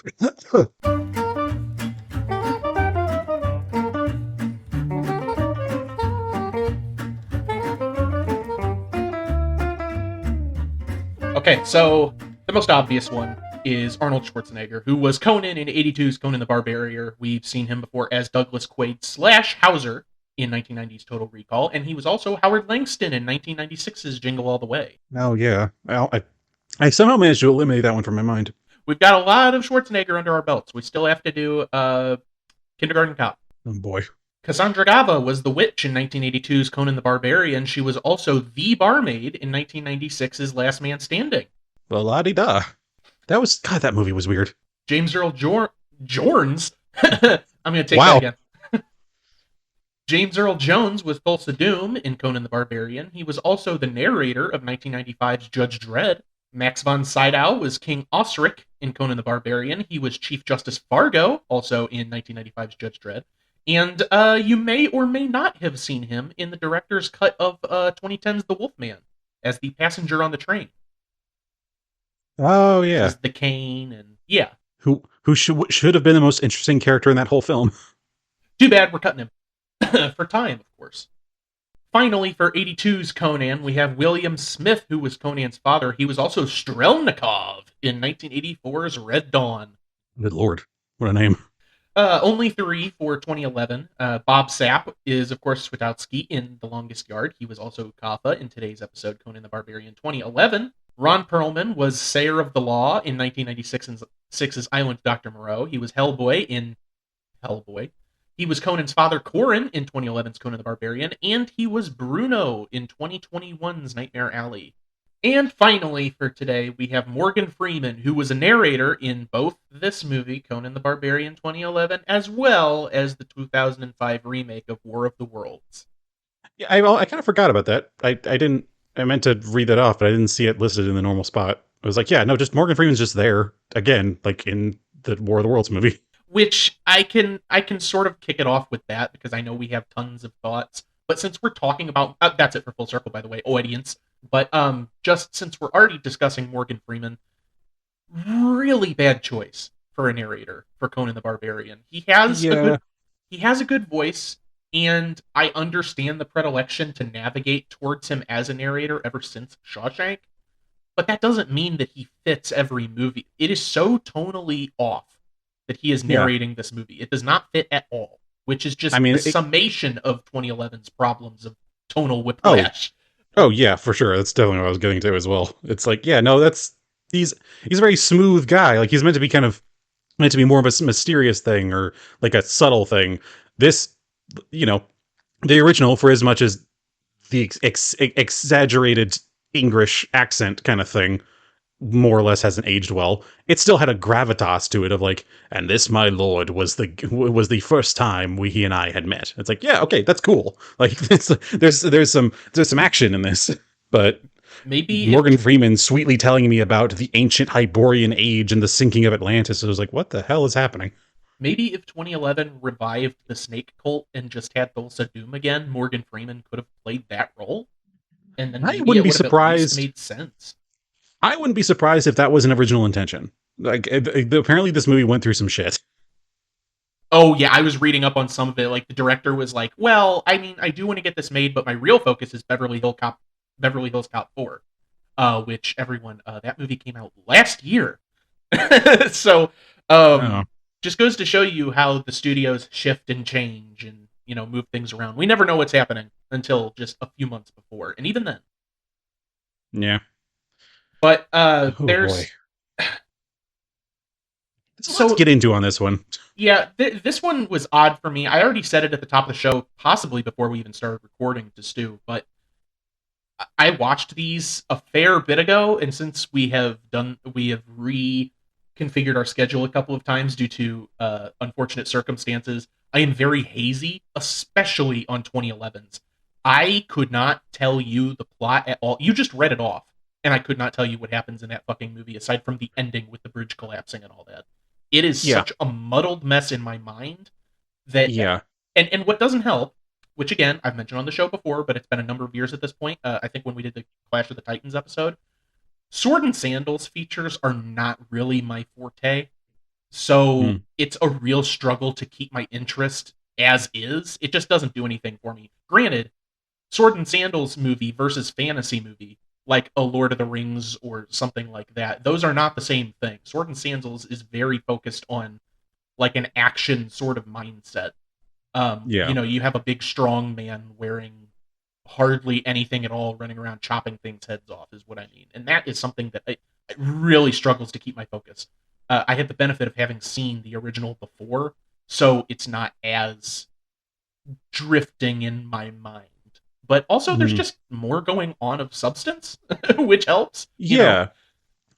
Okay, so the most obvious one is Arnold Schwarzenegger, who was Conan in '82's Conan the Barbarian. We've seen him before as Douglas Quaid / Hauser in 1990's Total Recall, and he was also Howard Langston in 1996's Jingle All the Way. Oh yeah. I somehow managed to eliminate that one from my mind. We've got a lot of Schwarzenegger under our belts. We still have to do Kindergarten Cop. Oh boy. Cassandra Gava was the witch in 1982's Conan the Barbarian. She was also the barmaid in 1996's Last Man Standing. Well, la di da. That was God. That movie was weird. James Earl Jones. I'm going to take Wow. that again. James Earl Jones was Thulsa Doom in Conan the Barbarian. He was also the narrator of 1995's Judge Dredd. Max von Sydow was King Osric in Conan the Barbarian. He was Chief Justice Fargo, also in 1995's Judge Dredd. And you may or may not have seen him in the director's cut of 2010's The Wolfman as the passenger on the train. Oh yeah. As the cane, and yeah. Who should have been the most interesting character in that whole film? Too bad we're cutting him. For time, of course. Finally, for 82's Conan, we have William Smith, who was Conan's father. He was also Strelnikov in 1984's Red Dawn. Good lord. What a name. Only 3 for 2011. Bob Sapp is, of course, Switowski in The Longest Yard. He was also Kaffa in today's episode, Conan the Barbarian 2011. Ron Perlman was Sayer of the Law in 1996's Island of Dr. Moreau. He was Hellboy in Hellboy. He was Conan's father, Corin, in 2011's Conan the Barbarian. And he was Bruno in 2021's Nightmare Alley. And finally, for today, we have Morgan Freeman, who was a narrator in both this movie, Conan the Barbarian 2011, as well as the 2005 remake of War of the Worlds. Yeah, I kind of forgot about that. I meant to read that off, but I didn't see it listed in the normal spot. I was like, yeah, no, just Morgan Freeman's just there again, like in the War of the Worlds movie. Which I can sort of kick it off with that because I know we have tons of thoughts. But since we're talking about that's it for Full Circle, by the way, audience. But just since we're already discussing Morgan Freeman, really bad choice for a narrator for Conan the Barbarian. He has a good voice, and I understand the predilection to navigate towards him as a narrator ever since Shawshank. But that doesn't mean that he fits every movie. It is so tonally off that he is narrating this movie. It does not fit at all, which is just the summation of 2011's problems of tonal whiplash. Oh yeah, for sure. That's definitely what I was getting to as well. It's like, yeah, no, he's a very smooth guy. Like he's meant to be more of a mysterious thing or like a subtle thing. This, the original, for as much as the exaggerated English accent kind of thing, more or less hasn't aged well. It still had a gravitas to it of like, and this, my lord, was the first time he and I had met. It's like, yeah, okay, that's cool. Like there's some action in this, but maybe Morgan Freeman sweetly telling me about the ancient Hyborian age and the sinking of Atlantis. I was like, what the hell is happening? Maybe if 2011 revived the Snake Cult and just had Thulsa Doom again, Morgan Freeman could have played that role, and then I wouldn't be surprised. Made sense. I wouldn't be surprised if that was an original intention. Like, apparently this movie went through some shit. Oh, yeah, I was reading up on some of it. Like, the director was like, well, I mean, I do want to get this made, but my real focus is Beverly Hills Cop 4, which that movie came out last year. So, just goes to show you how the studios shift and change and, move things around. We never know what's happening until just a few months before, and even then. Yeah. But there's a lot to get into on this one. Yeah, this one was odd for me. I already said it at the top of the show, possibly before we even started recording to Stu, but I watched these a fair bit ago, and since we have reconfigured our schedule a couple of times due to unfortunate circumstances, I am very hazy, especially on 2011's. I could not tell you the plot at all. You just read it off. And I could not tell you what happens in that fucking movie, aside from the ending with the bridge collapsing and all that. It is such a muddled mess in my mind that... Yeah. And what doesn't help, which again, I've mentioned on the show before, but it's been a number of years at this point, I think when we did the Clash of the Titans episode, Sword and Sandals features are not really my forte. So it's a real struggle to keep my interest as is. It just doesn't do anything for me. Granted, Sword and Sandals movie versus fantasy movie, like a Lord of the Rings or something like that, those are not the same thing. Sword and Sandals is very focused on like an action sort of mindset. Yeah. You have a big strong man wearing hardly anything at all, running around chopping things heads off, is what I mean. And that is something that it really struggles to keep my focus. I had the benefit of having seen the original before, so it's not as drifting in my mind. But also, there's Mhm. just more going on of substance, which helps. Yeah.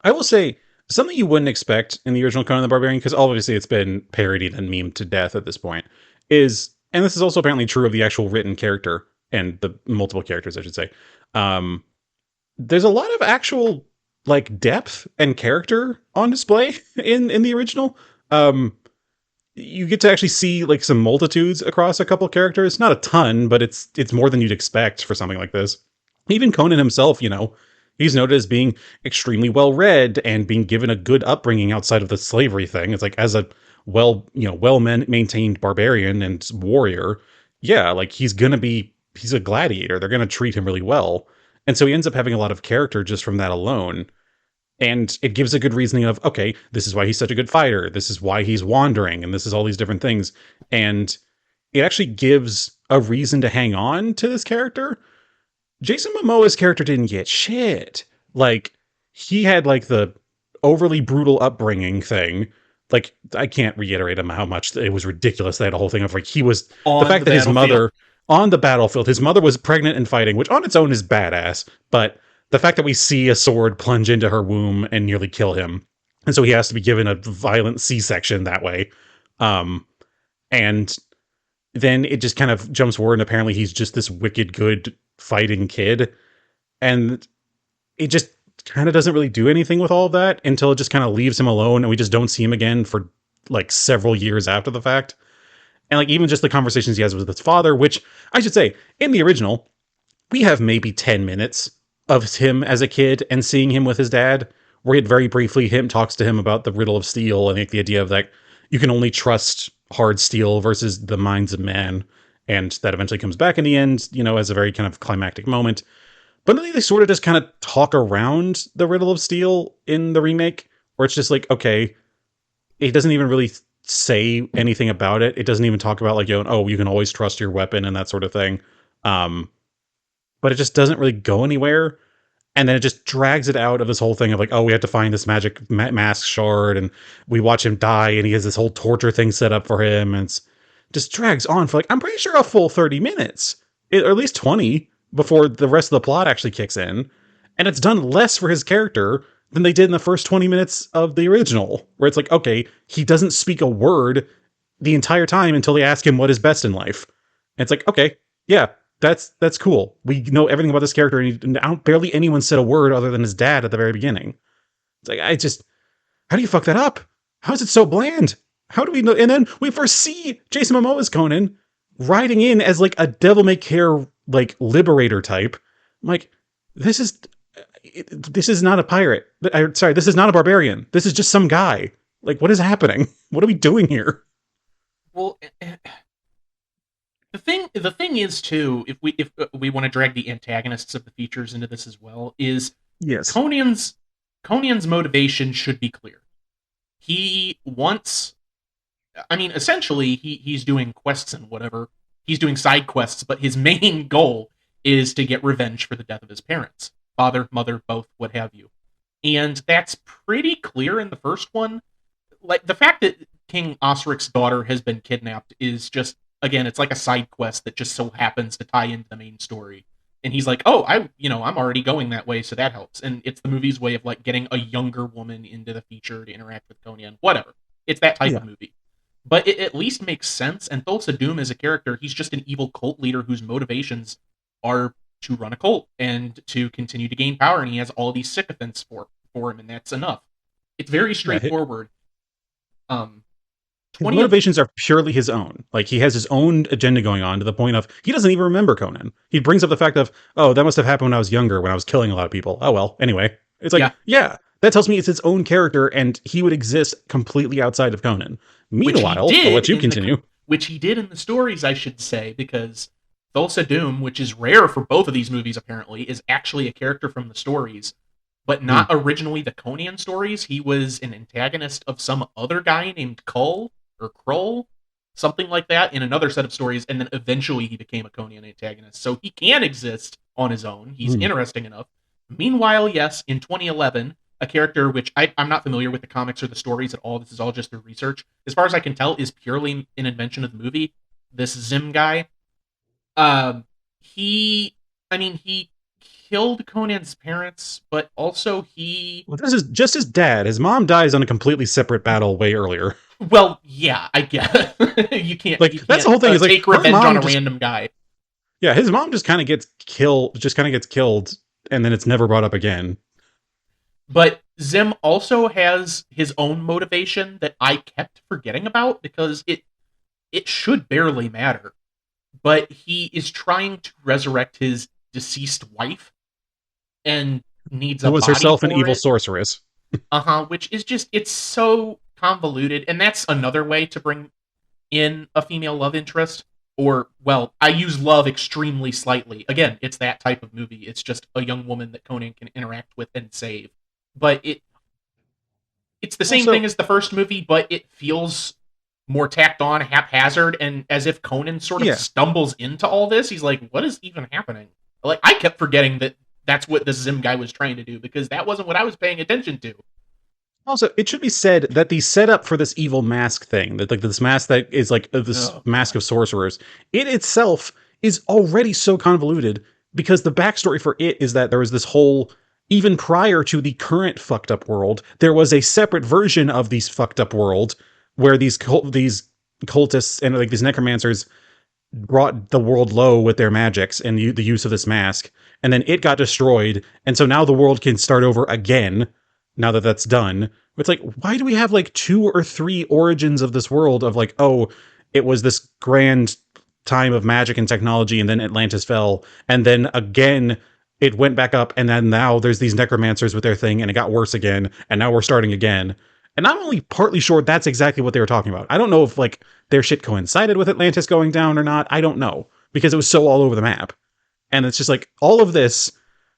I will say something you wouldn't expect in the original Conan the Barbarian, because obviously it's been parodied and memed to death at this point, is, and this is also apparently true of the actual written character and the multiple characters, I should say. Um, there's a lot of actual like depth and character on display in the original. Um, you get to actually see like some multitudes across a couple characters. Not a ton, but it's more than you'd expect for something like this. Even Conan himself, he's noted as being extremely well read and being given a good upbringing outside of the slavery thing. It's like as a maintained barbarian and warrior, yeah, like he's a gladiator. They're gonna treat him really well. And so he ends up having a lot of character just from that alone. And it gives a good reasoning of, okay, this is why he's such a good fighter. This is why he's wandering, and this is all these different things. And it actually gives a reason to hang on to this character. Jason Momoa's character didn't get shit. Like, he had like the overly brutal upbringing thing. Like, I can't reiterate how much it was ridiculous. They had a whole thing of like, the On fact the that his battlefield. mother on the battlefield, his mother was pregnant and fighting, which on its own is badass. But the fact that we see a sword plunge into her womb and nearly kill him, and so he has to be given a violent C-section that way. Um, and then it just kind of jumps forward, and apparently he's just this wicked good fighting kid, and it just kind of doesn't really do anything with all of that until it just kind of leaves him alone, and we just don't see him again for like several years after the fact. And like even just the conversations he has with his father, which I should say in the original we have maybe 10 minutes of him as a kid and seeing him with his dad, where he very briefly him talks to him about the riddle of steel and like the idea of that you can only trust hard steel versus the minds of man. And that eventually comes back in the end, as a very kind of climactic moment. But then they sort of just kind of talk around the riddle of steel in the remake, where it's just like, okay, it doesn't even really say anything about it. It doesn't even talk about like, oh, you can always trust your weapon and that sort of thing. Um, but it just doesn't really go anywhere. And then it just drags it out of this whole thing of like, oh, we have to find this magic mask shard, and we watch him die, and he has this whole torture thing set up for him, and it's just drags on for like, I'm pretty sure a full 30 minutes, or at least 20, before the rest of the plot actually kicks in. And it's done less for his character than they did in the first 20 minutes of the original, where it's like, okay, he doesn't speak a word the entire time until they ask him what is best in life. And it's like, okay, yeah, that's cool. We know everything about this character, and barely anyone said a word other than his dad at the very beginning. It's like, how do you fuck that up? How is it so bland? How do we know? And then we first see Jason Momoa's Conan riding in as like a devil may care like liberator type. I'm like, this is this is not a pirate. Sorry, this is not a barbarian. This is just some guy. Like, what is happening? What are we doing here? Well, the thing is too, if we want to drag the antagonists of the features into this as well, is Yes. Conan's Conan's motivation should be clear. He wants, I mean, essentially he's doing quests and whatever. He's doing side quests, but his main goal is to get revenge for the death of his parents, father, mother, both, what have you. And that's pretty clear in the first one. Like the fact that King Osric's daughter has been kidnapped is just, again, it's like a side quest that just so happens to tie into the main story. And he's like, "Oh, I'm already going that way, so that helps." And it's the movie's way of like getting a younger woman into the feature to interact with Conan. Whatever. It's that type Yeah. of movie. But it at least makes sense. And Thulsa Doom as a character, he's just an evil cult leader whose motivations are to run a cult and to continue to gain power, and he has all these sycophants for him, and that's enough. It's very Yeah. straightforward. Um, His 20 of motivations are purely his own. Like he has his own agenda going on to the point of he doesn't even remember Conan. He brings up the fact of, oh, that must have happened when I was younger, when I was killing a lot of people. Oh well. Anyway, it's like, Yeah, yeah, that tells me it's his own character, and he would exist completely outside of Conan. which he Meanwhile, I'll did let you in the continue. which he did in the stories, I should say, because Thulsa Doom, which is rare for both of these movies apparently, is actually a character from the stories, but Hmm. not originally the Conan stories. He was an antagonist of some other guy named Kull or Krull, something like that in another set of stories, and then eventually he became a Conan antagonist. So he can exist on his own. He's Hmm. interesting enough. Meanwhile, yes, in 2011, a character which I'm not familiar with the comics or the stories at all. This is all just through research. As far as I can tell, is purely an invention of the movie. This Zim guy, he, I mean, he killed Conan's parents, but also he, Well, this is just his dad. His mom dies on a completely separate battle way earlier. well, yeah, I guess you can't Like, that's the whole thing. Is like take her revenge on mom a just, random guy. yeah, his mom just kind of gets killed, and then it's never brought up again. But Zim also has his own motivation that I kept forgetting about because it should barely matter. But he is trying to resurrect his deceased wife and needs Who a was body herself an for evil it. sorceress. Which is just, it's so convoluted, and that's another way to bring in a female love interest. Or, well, I use love extremely slightly. Again, it's that type of movie. It's just a young woman that Conan can interact with and save. But it's the same thing Also, as the first movie, but it feels more tacked on, haphazard, and as if Conan sort of yeah. stumbles into all this. He's like, "What is even happening?" Like, I kept forgetting that that's what this Zim guy was trying to do because that wasn't what I was paying attention to. Also, it should be said that the setup for this evil mask thing, that like this mask that is like this Oh mask god. of sorcerers, it itself is already so convoluted because the backstory for it is that there was this whole, even prior to the current fucked up world, there was a separate version of these fucked up world where these cultists and like these necromancers brought the world low with their magics and the use of this mask, and then it got destroyed, and so now the world can start over again. Now that that's done, it's like, why do we have like 2 or 3 origins of this world of like, oh, it was this grand time of magic and technology, and then Atlantis fell, and then again it went back up, and then now there's these necromancers with their thing, and it got worse again, and now we're starting again. And I'm only partly sure that's exactly what they were talking about. I don't know if like their shit coincided with Atlantis going down or not. I don't know because it was so all over the map. And it's just like all of this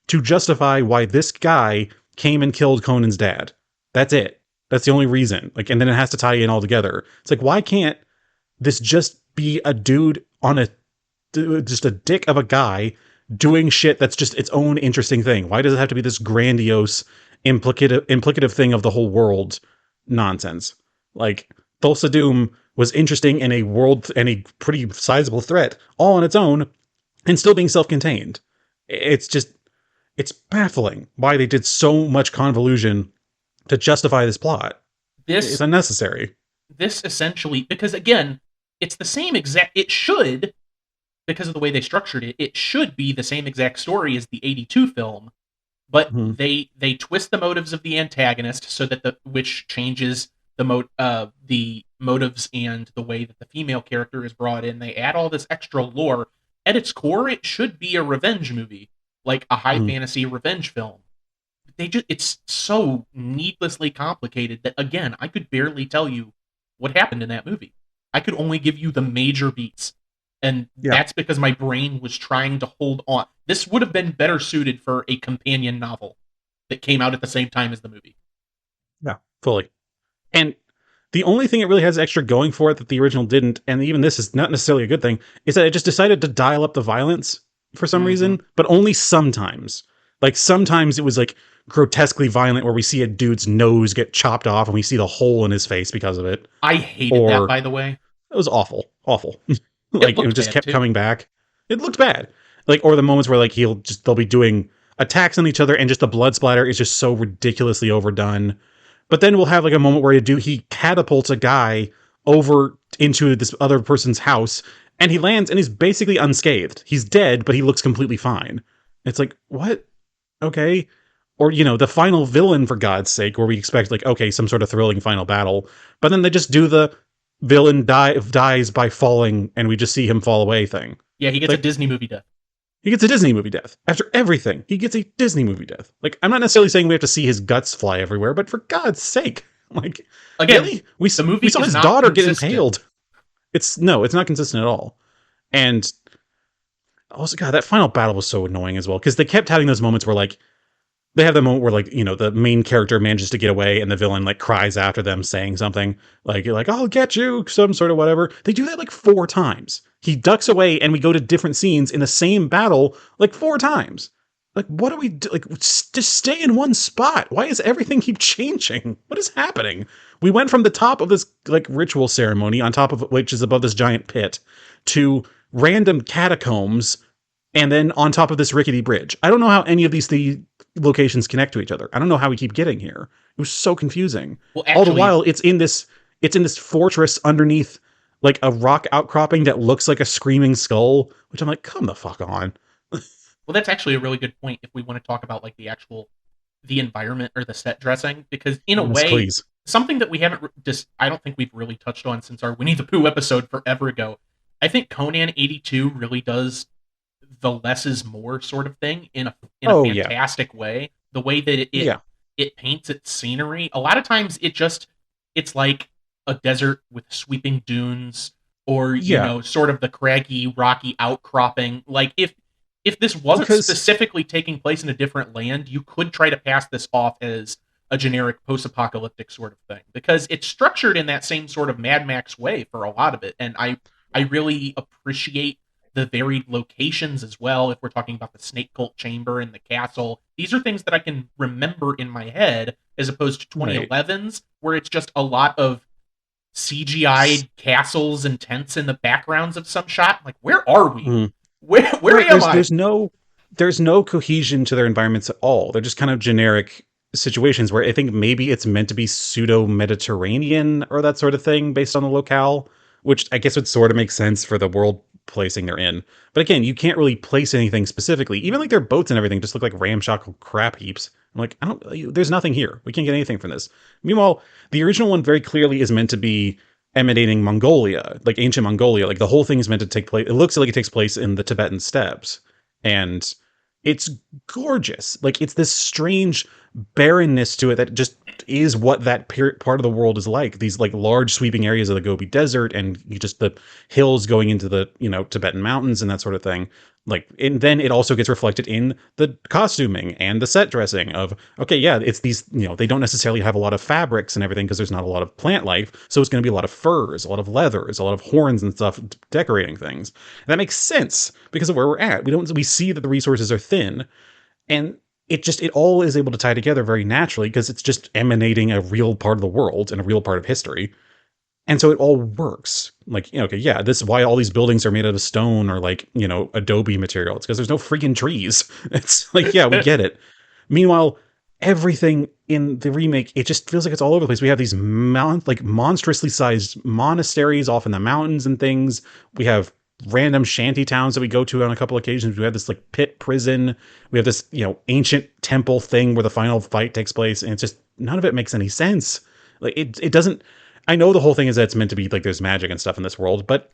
to justify why this guy came and killed Conan's dad. That's it. That's the only reason. Like, and then it has to tie in all together. It's like, why can't this just be a dude on just a dick of a guy doing shit that's just its own interesting thing? Why does it have to be this grandiose, implicative thing of the whole world nonsense? Like, Thulsa Doom was interesting in a world and a pretty sizable threat all on its own and still being self-contained. It's just, it's baffling why they did so much convolution to justify this plot. It's This unnecessary. this essentially, because again, it's the same exact, it should, because of the way they structured it, it should be the same exact story as the 82 film, but Hmm. they twist the motives of the antagonist so that which changes the motives and the way that the female character is brought in. They add all this extra lore. At its core, it should be a revenge movie, like a high Hmm. fantasy revenge film. It's so needlessly complicated that again, I could barely tell you what happened in that movie. I could only give you the major beats. And Yeah. that's because my brain was trying to hold on. This would have been better suited for a companion novel that came out at the same time as the movie. Yeah. Fully. And the only thing it really has extra going for it that the original didn't, and even this is not necessarily a good thing, is that it just decided to dial up the violence for some Mm-hmm. reason, but only sometimes. Like sometimes it was like grotesquely violent where we see a dude's nose get chopped off and we see the hole in his face because of it. I hated that, Or by the way. it was awful. Awful. It Like it looked just bad kept too. coming back. It looked bad. Like, or the moments where like they'll be doing attacks on each other and just the blood splatter is just so ridiculously overdone. But then we'll have like a moment where he catapults a guy over into this other person's house and he lands and he's basically unscathed. He's dead, but he looks completely fine. It's like, what? Okay. Or, the final villain, for God's sake, where we expect like, okay, some sort of thrilling final battle. But then they just do the villain dies by falling and we just see him fall away thing. Yeah, he It's gets a like, Disney movie death. he gets a Disney movie death. After everything, he gets a Disney movie death. Like, I'm not necessarily saying we have to see his guts fly everywhere, but for God's sake, like, Again, really? We the movie we saw is his not daughter get consistent. impaled. It's not consistent at all. And also, God, that final battle was so annoying as well because they kept having those moments where like they have the moment where like, the main character manages to get away and the villain like cries after them saying something like I'll get you, some sort of whatever. They do that like 4 times. He ducks away and we go to different scenes in the same battle like 4 times. Like, what do we do? Like, just stay in one spot. Why does everything keep changing? What is happening? We went from the top of this like ritual ceremony on top of which is above this giant pit to random catacombs and then on top of this rickety bridge. I don't know how any of these locations connect to each other. I don't know how we keep getting here. It was so confusing. Well, All the actually, while, it's in this fortress underneath like a rock outcropping that looks like a screaming skull, which I'm like, come the fuck on. well, that's actually a really good point if we want to talk about like the environment or the set dressing, because in a Yes, way, please. something that we haven't just I don't think we've really touched on since our Winnie the Pooh episode forever ago. I think Conan 82 really does the less is more sort of thing in a Oh yeah, fantastic way. The way that yeah, it paints its scenery. A lot of times it's like a desert with sweeping dunes, or yeah. sort of the craggy, rocky outcropping. Like if this Well, wasn't because specifically taking place in a different land, you could try to pass this off as a generic post-apocalyptic sort of thing, because it's structured in that same sort of Mad Max way for a lot of it, and I really appreciate the varied locations as well. If we're talking about the snake cult chamber and the castle, these are things that I can remember in my head, as opposed to right. 2011's where it's just a lot of CGI castles and tents in the backgrounds of some shot. Like, where are we? Mhm. Where Right. am I? There's no cohesion to their environments at all. They're just kind of generic situations where I think maybe it's meant to be pseudo Mediterranean or that sort of thing based on the locale, which I guess would sort of make sense for the world placing they're in. But again, you can't really place anything specifically. Even like their boats and everything just look like ramshackle crap heaps. I'm like, I don't. There's nothing here. We can't get anything from this. Meanwhile, the original one very clearly is meant to be emanating Mongolia, like ancient Mongolia. Like the whole thing is meant to take place. It looks like it takes place in the Tibetan steppes, and it's gorgeous. Like it's this strange barrenness to it that just is what that part of the world is like. These like large sweeping areas of the Gobi Desert, and you just the hills going into the Tibetan mountains and that sort of thing. Like, and then it also gets reflected in the costuming and the set dressing of, okay, yeah, it's these, they don't necessarily have a lot of fabrics and everything because there's not a lot of plant life. So it's going to be a lot of furs, a lot of leathers, a lot of horns and stuff decorating things. And that makes sense because of where we're at. We see that the resources are thin, and it all is able to tie together very naturally because it's just emanating a real part of the world and a real part of history. And so it all works. Like, okay, yeah, this is why all these buildings are made out of stone or like, adobe material. It's because there's no freaking trees. It's like, yeah, we get it. Meanwhile, everything in the remake, it just feels like it's all over the place. We have these like monstrously sized monasteries off in the mountains and things. We have random shanty towns that we go to on a couple occasions. We have this like pit prison. We have this, ancient temple thing where the final fight takes place. And it's just, none of it makes any sense. Like it doesn't, I know the whole thing is that it's meant to be like there's magic and stuff in this world, but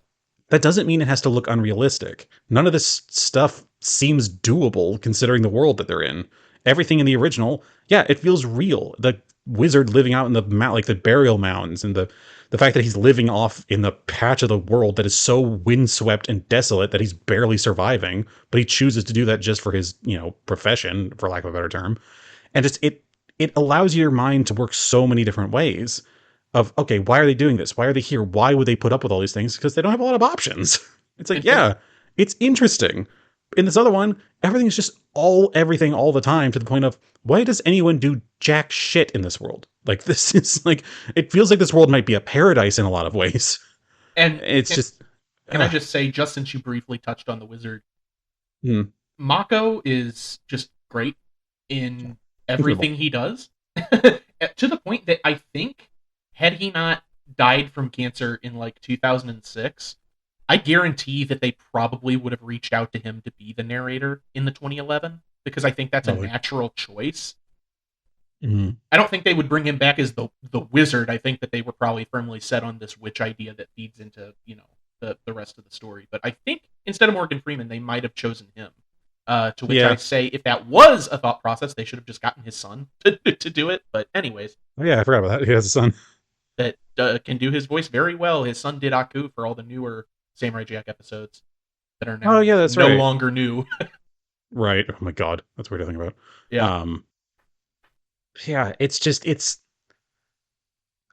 that doesn't mean it has to look unrealistic. None of this stuff seems doable considering the world that they're in. Everything in the original, yeah, it feels real. The wizard living out in the like the burial mounds, and the fact that he's living off in the patch of the world that is so windswept and desolate that he's barely surviving, but he chooses to do that just for his, profession, for lack of a better term. And just it allows your mind to work so many different ways of, okay, why are they doing this? Why are they here? Why would they put up with all these things? Because they don't have a lot of options. It's like, And yeah, it's interesting. In this other one, everything's just everything all the time, to the point of, why does anyone do jack shit in this world? Like, this is like, it feels like this world might be a paradise in a lot of ways. and It's can, just, can I uh, just say, just since you briefly touched on the wizard, hmm, Mako is just great in incredible. everything he does. To the point that I think, had he not died from cancer in like 2006, I guarantee that they probably would have reached out to him to be the narrator in the 2011, because I think that's a Oh, natural choice. mhm. I don't think they would bring him back as the wizard. I think that they were probably firmly set on this witch idea that feeds into the rest of the story. But I think instead of Morgan Freeman, they might have chosen him. To which I Yeah. say, if that was a thought process, they should have just gotten his son to do it. But anyways, Oh, yeah, I forgot about that. He has a son. that can do his voice very well. His son did Aku for all the newer Samurai Jack episodes that are Oh, now yeah, that's no right. longer new. Right. Oh my God. That's weird to think about. Yeah. Um, yeah, it's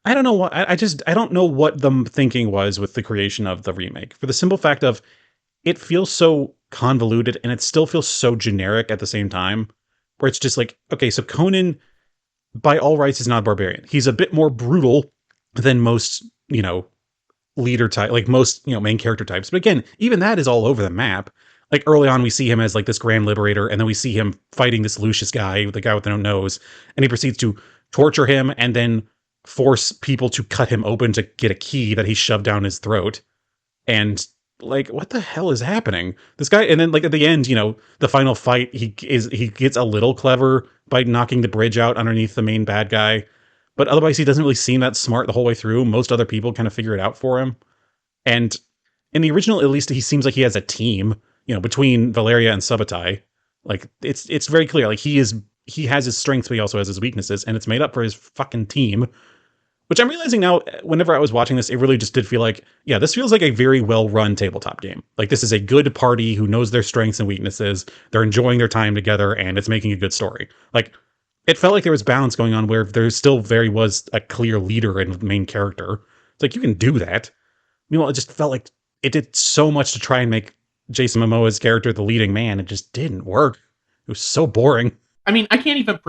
I don't know what I don't know what the thinking was with the creation of the remake. For the simple fact of it feels so convoluted and it still feels so generic at the same time. Where it's just like, okay, so Conan, by all rights, is not a barbarian. He's a bit more brutal than most, leader type, like most, main character types. But again, even that is all over the map. Like early on, we see him as like this grand liberator, and then we see him fighting this Lucius guy, the guy with no nose, and he proceeds to torture him and then force people to cut him open to get a key that he shoved down his throat. And like, what the hell is happening? This guy, and then like at the end, the final fight, he gets a little clever by knocking the bridge out underneath the main bad guy, but otherwise he doesn't really seem that smart the whole way through. Most other people kind of figure it out for him. And in the original, at least, he seems like he has a team, between Valeria and Subotai. Like it's very clear. Like he has his strengths, but he also has his weaknesses, and it's made up for his fucking team. Which I'm realizing now, whenever I was watching this, it really just did feel like, yeah, this feels like a very well run tabletop game. Like this is a good party who knows their strengths and weaknesses. They're enjoying their time together, and it's making a good story. Like it felt like there was balance going on where there still very was a clear leader and main character. It's like you can do that. Meanwhile, it just felt like it did so much to try and make Jason Momoa's character the leading man. It just didn't work. It was so boring. I mean, I can't even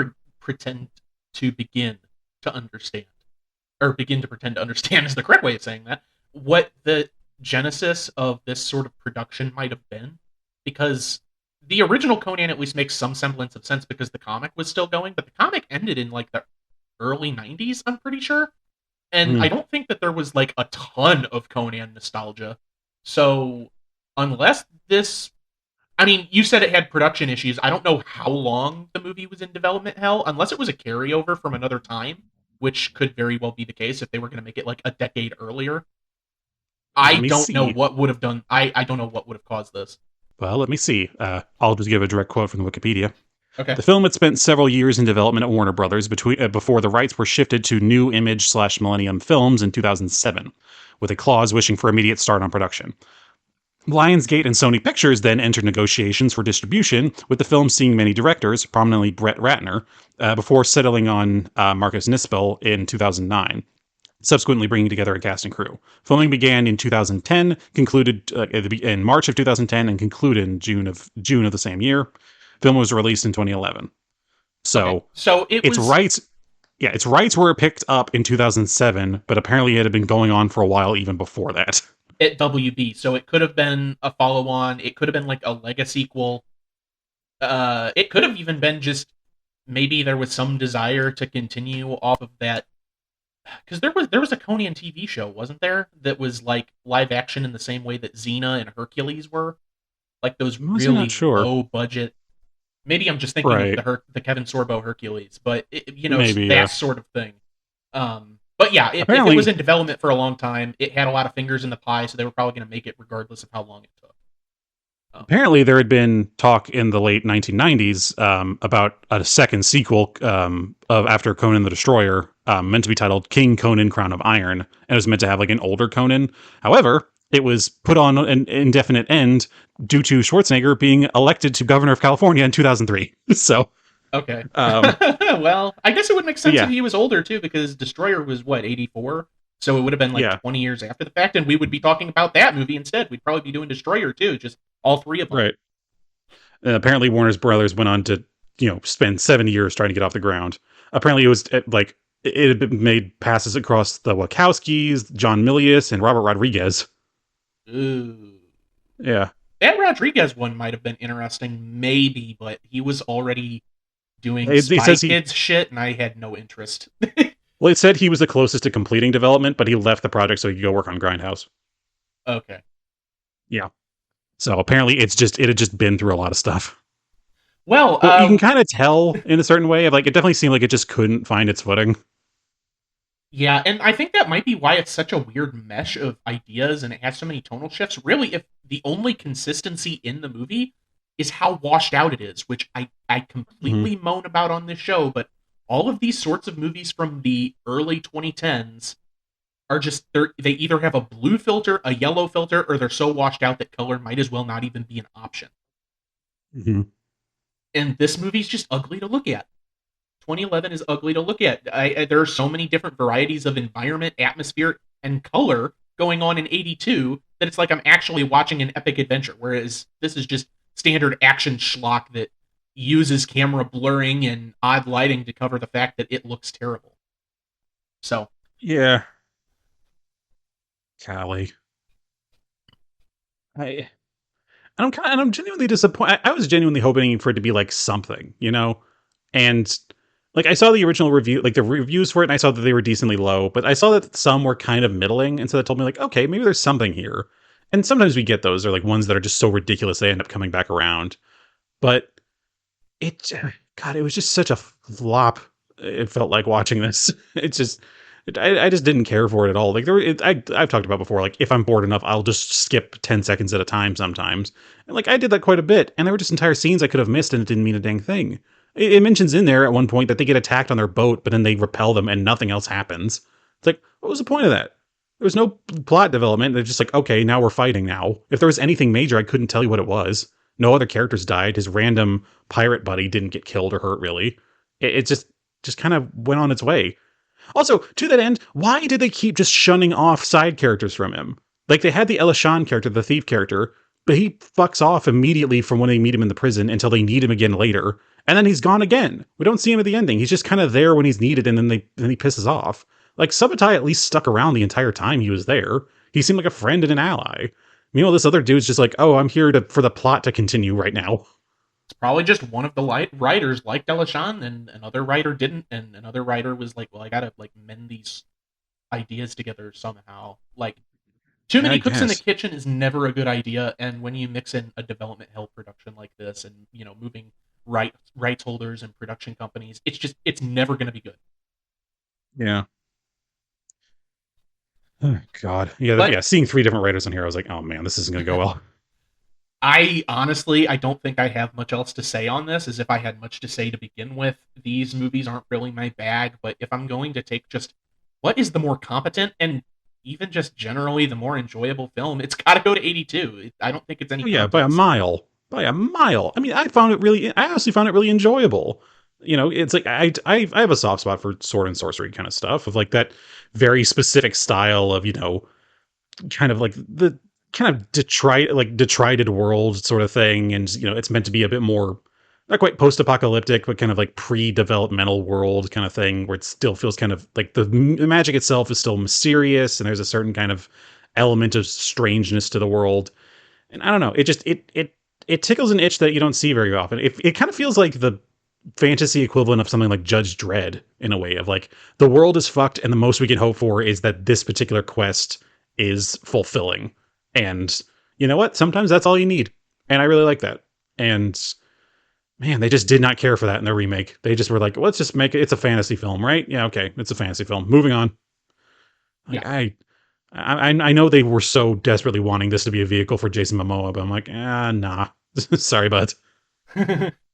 pretend to begin to understand, or begin to pretend to understand is the correct way of saying that, what the genesis of this sort of production might have been. Because the original Conan at least makes some semblance of sense because the comic was still going, but the comic ended in like the early 90s, I'm pretty sure. And I Mm. don't think that there was like a ton of Conan nostalgia. So unless this, I mean, you said it had production issues. I don't know how long the movie was in development hell, unless it was a carryover from another time, which could very well be the case if they were going to make it like a decade earlier. I Let me don't know see. what would have done. I don't know what would have caused this. Well, let me see. I'll just give a direct quote from Wikipedia. Okay. The film had spent several years in development at Warner Brothers before the rights were shifted to New Image/Millennium Films in 2007, with a clause wishing for immediate start on production. Lionsgate and Sony Pictures then entered negotiations for distribution, with the film seeing many directors, prominently Brett Ratner, before settling on Marcus Nispel in 2009, subsequently bringing together a cast and crew. Filming began in 2010, concluded in March of 2010, and concluded in June of the same year. Film was released in 2011. Okay. So So it its was rights, yeah, its rights were picked up in 2007, but apparently it had been going on for a while even before that. at WB, so it could have been a follow-on. It could have been like a Lega sequel. It could have even been just maybe there was some desire to continue off of that, because there was a Conan TV show, wasn't there, that was like live action in the same way that Xena and Hercules were, like those I'm honestly not really sure. low budget. Maybe I'm just thinking of Right. the Kevin Sorbo Hercules, but Maybe, that yeah. sort of thing. But yeah, if it was Apparently, in development for a long time, it had a lot of fingers in the pie, so they were probably going to make it regardless of how long it took. Um, apparently there had been talk in the late 1990s about a second sequel of after Conan the Destroyer, meant to be titled King Conan Crown of Iron, and it was meant to have like an older Conan. However, it was put on an indefinite end due to Schwarzenegger being elected to governor of California in 2003. So, okay. um, Well, I guess it would make but sense if yeah, he was older too, because Destroyer was what, 84? So it would have been like yeah, 20 years after the fact, and we would be talking about that movie instead. We'd probably be doing Destroyer too, just all three of them. right. Apparently, Warner's Brothers went on to, spend 7 years trying to get off the ground. Apparently, it was like it had been made passes across the Wachowskis, John Milius, and Robert Rodriguez. Ooh. Yeah, That Rodriguez one might have been interesting, maybe, but he was already doing it Spy says he. Kids shit, and I had no interest. Well, it said he was the closest to completing development, but he left the project so he could go work on Grindhouse. Okay. Yeah. So apparently, it had just been through a lot of stuff. Well, But you can kind of tell in a certain way of like it definitely seemed like it just couldn't find its footing. yeah, and I think that might be why it's such a weird mesh of ideas and it has so many tonal shifts. Really, if the only consistency in the movie is how washed out it is, which I Mhm. completely moan about on this show, but all of these sorts of movies from the early 2010s are just they either have a blue filter, a yellow filter, or they're so washed out that color might as well not even be an option. Mhm. And this movie's just ugly to look at. 2011 is ugly to look at. There are so many different varieties of environment, atmosphere, and color going on in 82 that it's like I'm actually watching an epic adventure. Whereas this is just standard action schlock that uses camera blurring and odd lighting to cover the fact that it looks terrible. So Yeah, golly. I and I'm genuinely disappointed. I was genuinely hoping for it to be like something, you know? And like I saw the original review, like the reviews for it, and I saw that they were decently low, but I saw that some were kind of middling, and so that told me like, okay, maybe there's something here. And sometimes we get those, they're like ones that are just so ridiculous they end up coming back around. But it God, it was just such a flop. It felt like watching this. It's just I just didn't care for it at all. Like I've talked about before. Like if I'm bored enough, I'll just skip 10 seconds at a time sometimes. And like I did that quite a bit, and there were just entire scenes I could have missed, and it didn't mean a dang thing. It mentions in there at one point that they get attacked on their boat, but then they repel them, and nothing else happens. It's like, what was the point of that? There was no plot development. They're just like, okay, now we're fighting now. If there was anything major, I couldn't tell you what it was. No other characters died. His random pirate buddy didn't get killed or hurt, really. It just kind of went on its way. Also, to that end, why did they keep just shunning off side characters from him? Like they had the Elishan character, the thief character, but he fucks off immediately from when they meet him in the prison until they need him again later, and then he's gone again. We don't see him at the ending. He's just kind of there when he's needed, and then he pisses off. Like Subotai at least stuck around the entire time he was there. He seemed like a friend and an ally. Meanwhile, this other dude's just like, oh, I'm here for the plot to continue right now. it's probably just one of the writers liked Delashan and another writer didn't, and another writer was like, well, I gotta like mend these ideas together somehow. Like too Yeah, many I cooks in the guess. kitchen is never a good idea, and when you mix in a development hell production like this, and moving rights holders and production companies, it's never going to be good. Yeah. Oh, God. Yeah, But yeah. Seeing three different writers on here, I was like, oh man, this isn't gonna go well. I honestly, I don't think I have much else to say on this. As if I had much to say to begin with. These movies aren't really my bag, but if I'm going to take just what is the more competent and even just generally the more enjoyable film, it's got to go to 82. I don't think it's any Oh yeah, by a contest. mile. By a mile. I mean, I honestly found it really enjoyable. You know, it's like I have a soft spot for sword and sorcery kind of stuff, of like that very specific style of, kind of like the kind of detrited world sort of thing. And, it's meant to be a bit more, not quite post-apocalyptic, but kind of like pre-developmental world kind of thing, where it still feels kind of like the magic itself is still mysterious, and there's a certain kind of element of strangeness to the world. And I don't know, it just it tickles an itch that you don't see very often. It kind of feels like the fantasy equivalent of something like Judge Dredd, in a way of like, the world is fucked, and the most we can hope for is that this particular quest is fulfilling. And you know what? Sometimes that's all you need. And I really like that. And man, they just did not care for that in their remake. They just were like, let's just make it. It's a fantasy film, right? Yeah, okay, it's a fantasy film. Moving on. Like Yeah. I know they were so desperately wanting this to be a vehicle for Jason Momoa, but I'm like, nah. Sorry, bud.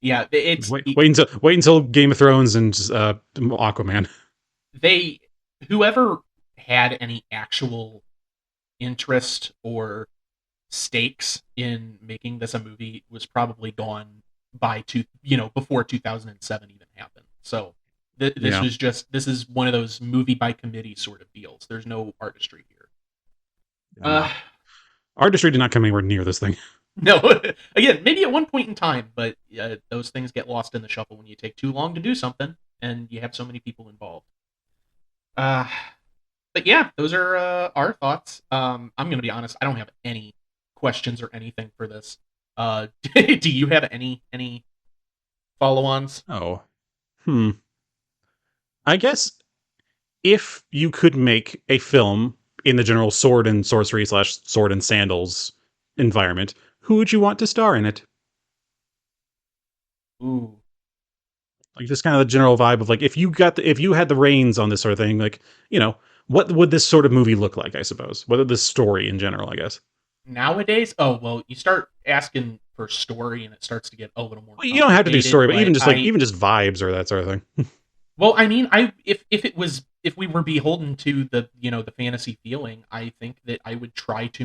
Yeah, it's Wait until Game of Thrones and Aquaman. they whoever had any actual interest or stakes in making this a movie was probably gone by before 2007 even happened. So Yeah. this is one of those movie by committee sort of deals. There's no artistry here. Yeah, Uh no. Artistry did not come anywhere near this thing. no, again, maybe at one point in time, but those things get lost in the shuffle when you take too long to do something and you have so many people involved. Uh but yeah, those are our thoughts. I'm gonna be honest, I don't have any questions or anything for this. Do you have any follow-ons? Oh. Hmm. I guess if you could make a film in the general sword and sorcery slash sword and sandals environment, who would you want to star in it? Ooh, Like just kind of the general vibe of like, if you had the reins on this sort of thing, like, what would this sort of movie look like, I suppose? What would this story in general, I guess. nowadays? Oh well, you start asking for story, and it starts to get a little more Well, you don't have to do complicated. story, but Like even just vibes or that sort of thing. well, I mean, I if we were beholden to the fantasy feeling, I think that I would try to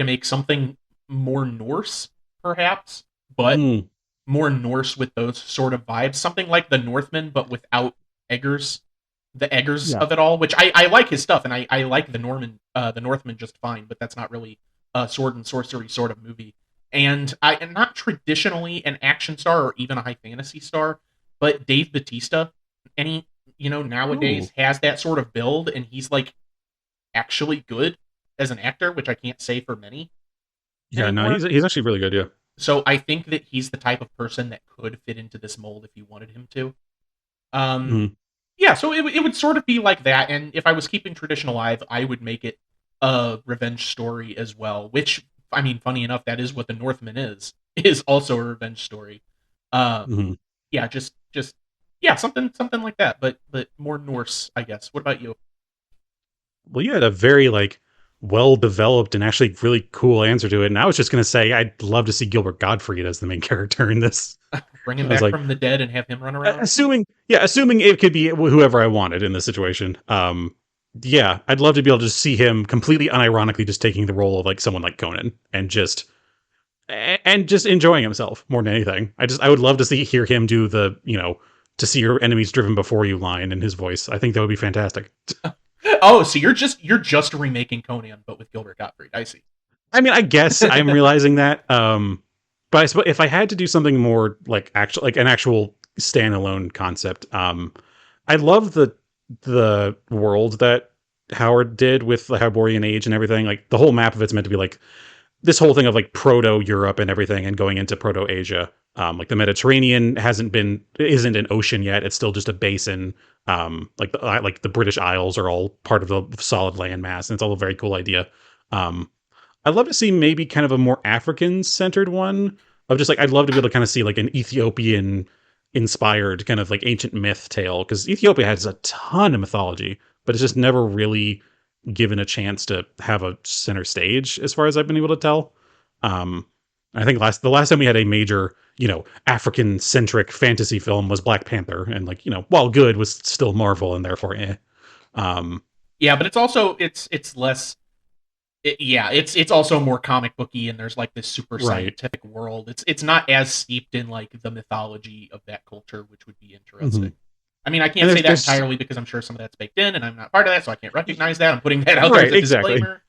make something more Norse, perhaps, but Mm. more Norse with those sort of vibes. Something like the Northmen, but without Eggers, the Eggers Yeah. of it all. Which I like his stuff, and I like the Northmen just fine. But that's not really a sword and sorcery sort of movie. And I am not traditionally an action star or even a high fantasy star, but Dave Bautista, any Ooh. nowadays has that sort of build, and he's like actually good as an actor, which I can't say for many Yeah, no, anymore. he's actually really good, yeah. So I think that he's the type of person that could fit into this mold if you wanted him to. Um, Mhm. yeah, so it would sort of be like that. And if I was keeping tradition alive, I would make it a revenge story as well. Which, I mean, funny enough, that is what the Northman is also a revenge story. Um, Mhm. yeah, just yeah, something like that, but more Norse, I guess. What about you? Well, you had a very like well developed and actually really cool answer to it. And I was just gonna say I'd love to see Gilbert Gottfried as the main character in this. Bring him I was back like, from the dead and have him run around? assuming it could be whoever I wanted in this situation. Yeah, I'd love to be able to just see him completely unironically just taking the role of like someone like Conan and just enjoying himself more than anything. I would love to hear him do the to see your enemies driven before you line in his voice. I think that would be fantastic. Oh, so you're just remaking Conan, but with Gilbert Gottfried. I see. I mean, I guess I'm realizing that. But I suppose if I had to do something more like an actual standalone concept, I love the world that Howard did with the Hyborian Age and everything. Like the whole map of it's meant to be like this whole thing of like proto Europe and everything, and going into proto Asia. Like the Mediterranean isn't an ocean yet; it's still just a basin. Like the British Isles are all part of the solid landmass, and it's all a very cool idea. Um, I'd love to see maybe kind of a more African centered one of just like I'd love to be able to kind of see like an Ethiopian inspired kind of like ancient myth tale because Ethiopia has a ton of mythology, but it's just never really given a chance to have a center stage as far as I've been able to tell. Um, I think the last time we had a major African centric fantasy film was Black Panther, and like while good was still Marvel and therefore eh. Um, Yeah, but it's also it's less. Yeah, it's also more comic booky, and there's like this super right. scientific world. It's not as steeped in like the mythology of that culture, which would be Hmm. interesting. I mean, I And can't say that there's entirely because I'm sure some of that's baked in, and I'm not part of that, so I can't recognize that. I'm putting that out there as right a exactly. disclaimer.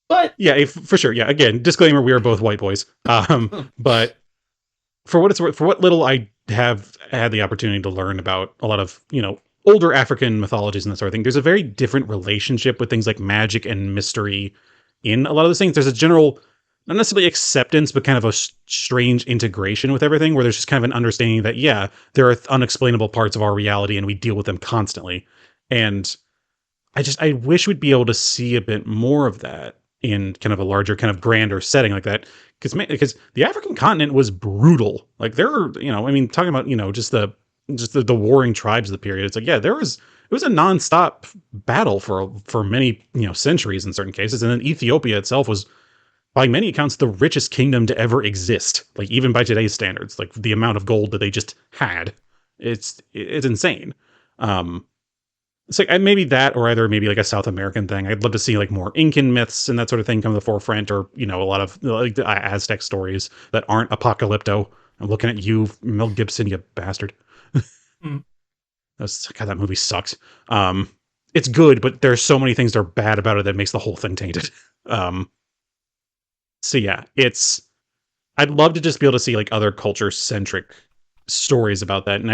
But Yeah, for sure. Yeah, again, disclaimer: we are both white boys. But for what it's worth, for what little I have had the opportunity to learn about a lot of older African mythologies and that sort of thing, there's a very different relationship with things like magic and mystery in a lot of those things. There's a general, not necessarily acceptance, but kind of a strange integration with everything, where there's just kind of an understanding that yeah, there are unexplainable parts of our reality, and we deal with them constantly. And I wish we'd be able to see a bit more of that in kind of a larger, kind of grander setting like that. Because the African continent was brutal. Like there are, I mean, talking about just the warring tribes of the period. It's like yeah, it was a nonstop battle for many centuries in certain cases, and then Ethiopia itself was by many accounts the richest kingdom to ever exist. Like even by today's standards, like the amount of gold that they just had, it's insane. Um, it's like maybe that, or either maybe like a South American thing. I'd love to see like more Incan myths and that sort of thing come to the forefront, or a lot of like the Aztec stories that aren't apocalypto. I'm looking at you, Mel Gibson, you bastard. mm, God, that movie sucks. Um, it's good, but there's so many things that are bad about it that makes the whole thing tainted. Um, so yeah, I'd love to just be able to see like other culture centric stories about that, and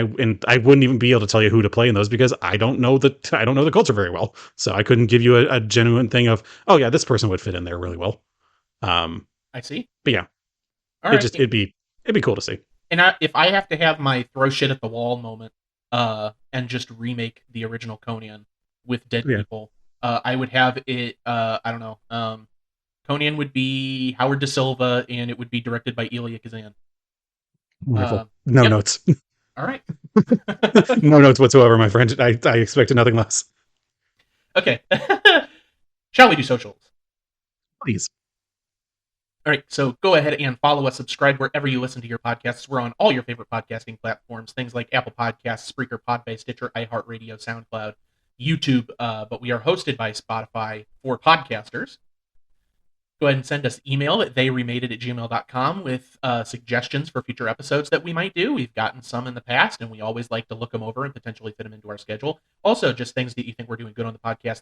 I wouldn't even be able to tell you who to play in those because I don't know the culture very well, so I couldn't give you a genuine thing of oh yeah, this person would fit in there really well. Um, I see. but yeah, All right. it'd be cool to see. And if I have to have my throw shit at the wall moment, and just remake the original Conan with dead Yeah, people, I would have it. I don't know. Conan would be Howard Da Silva, and it would be directed by Elia Kazan. wonderful. No Yep. notes, All right. no notes whatsoever, my friend. I expected nothing less. Okay. Shall we do socials? Please. All right, so go ahead and follow us, subscribe wherever you listen to your podcasts. We're on all your favorite podcasting platforms, things like Apple Podcasts, Spreaker, Podbay, Stitcher, iHeartRadio, SoundCloud, YouTube, but we are hosted by Spotify for podcasters. Go ahead and send us email at theyremadeit@gmail.com with suggestions for future episodes that we might do. We've gotten some in the past, and we always like to look them over and potentially fit them into our schedule. Also, just things that you think we're doing good on the podcast,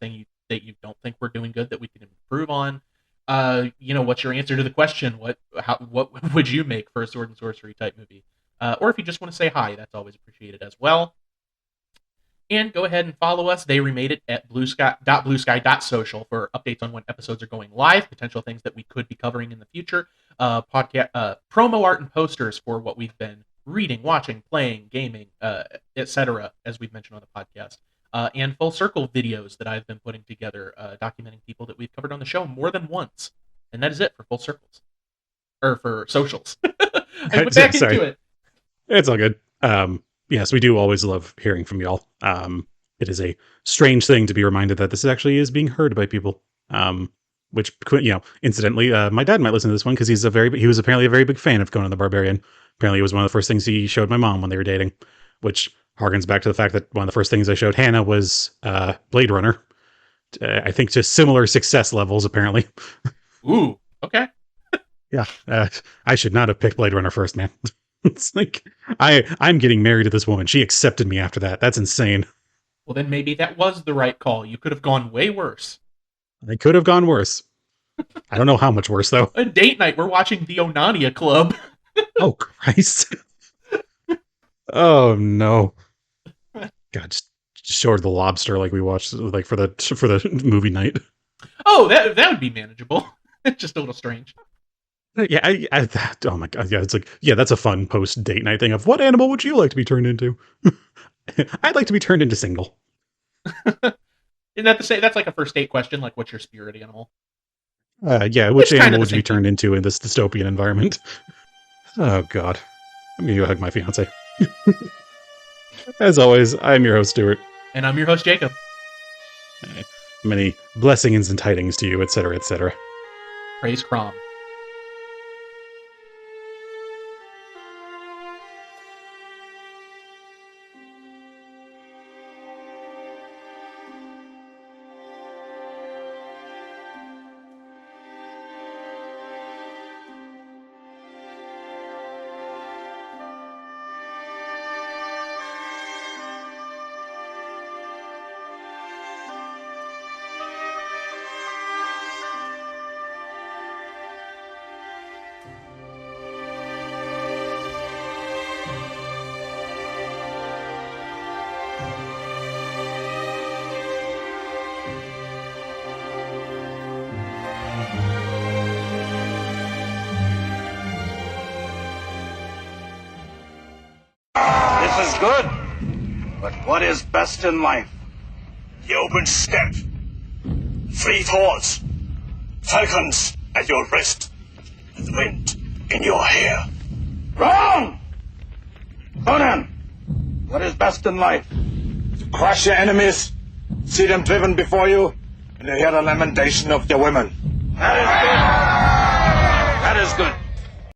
that you don't think we're doing good that we can improve on. What's your answer to the question? What would you make for a sword and sorcery type movie? Or if you just want to say hi, that's always appreciated as well. And go ahead and follow us. They Remade It at bluesky.social for updates on when episodes are going live, potential things that we could be covering in the future, podcast, promo art and posters for what we've been reading, watching, playing, gaming, etc., as we've mentioned on the podcast, and full circle videos that I've been putting together, documenting people that we've covered on the show more than once. And that is it for full circles. Or for socials. I went back into it. It's all good. Yes, we do always love hearing from y'all. It is a strange thing to be reminded that this actually is being heard by people. Which, incidentally, my dad might listen to this one because he was apparently a very big fan of Conan the Barbarian. Apparently, it was one of the first things he showed my mom when they were dating, which harkens back to the fact that one of the first things I showed Hannah was Blade Runner. I think just similar success levels, apparently. Ooh, okay. Yeah, I should not have picked Blade Runner first, man. It's like, I'm getting married to this woman. She accepted me after that. That's insane. Well, then maybe that was the right call. You could have gone way worse. They could have gone worse. I don't know how much worse, though. A date night, we're watching the Onania Club. Oh, Christ. Oh, no. God, just show her The Lobster like we watched, like for the movie night. Oh, that would be manageable. Just a little strange. Yeah, oh my God, yeah, it's like, yeah, that's a fun post-date night thing of, what animal would you like to be turned into? I'd like to be turned into single. Isn't that the same? That's like a first date question, like, what's your spirit animal? Yeah, which animal would you be turned into in this dystopian environment? Oh, God. I'm gonna go hug my fiance. As always, I'm your host, Stuart. And I'm your host, Jacob. Many blessings and tidings to you, etc., etc. Praise Crom. This is good, but what is best in life? The open steppe, free thoughts, falcons at your wrist, and wind in your hair. Wrong! Conan, what is best in life? To crush your enemies, see them driven before you, and to hear the lamentation of your women. That is good.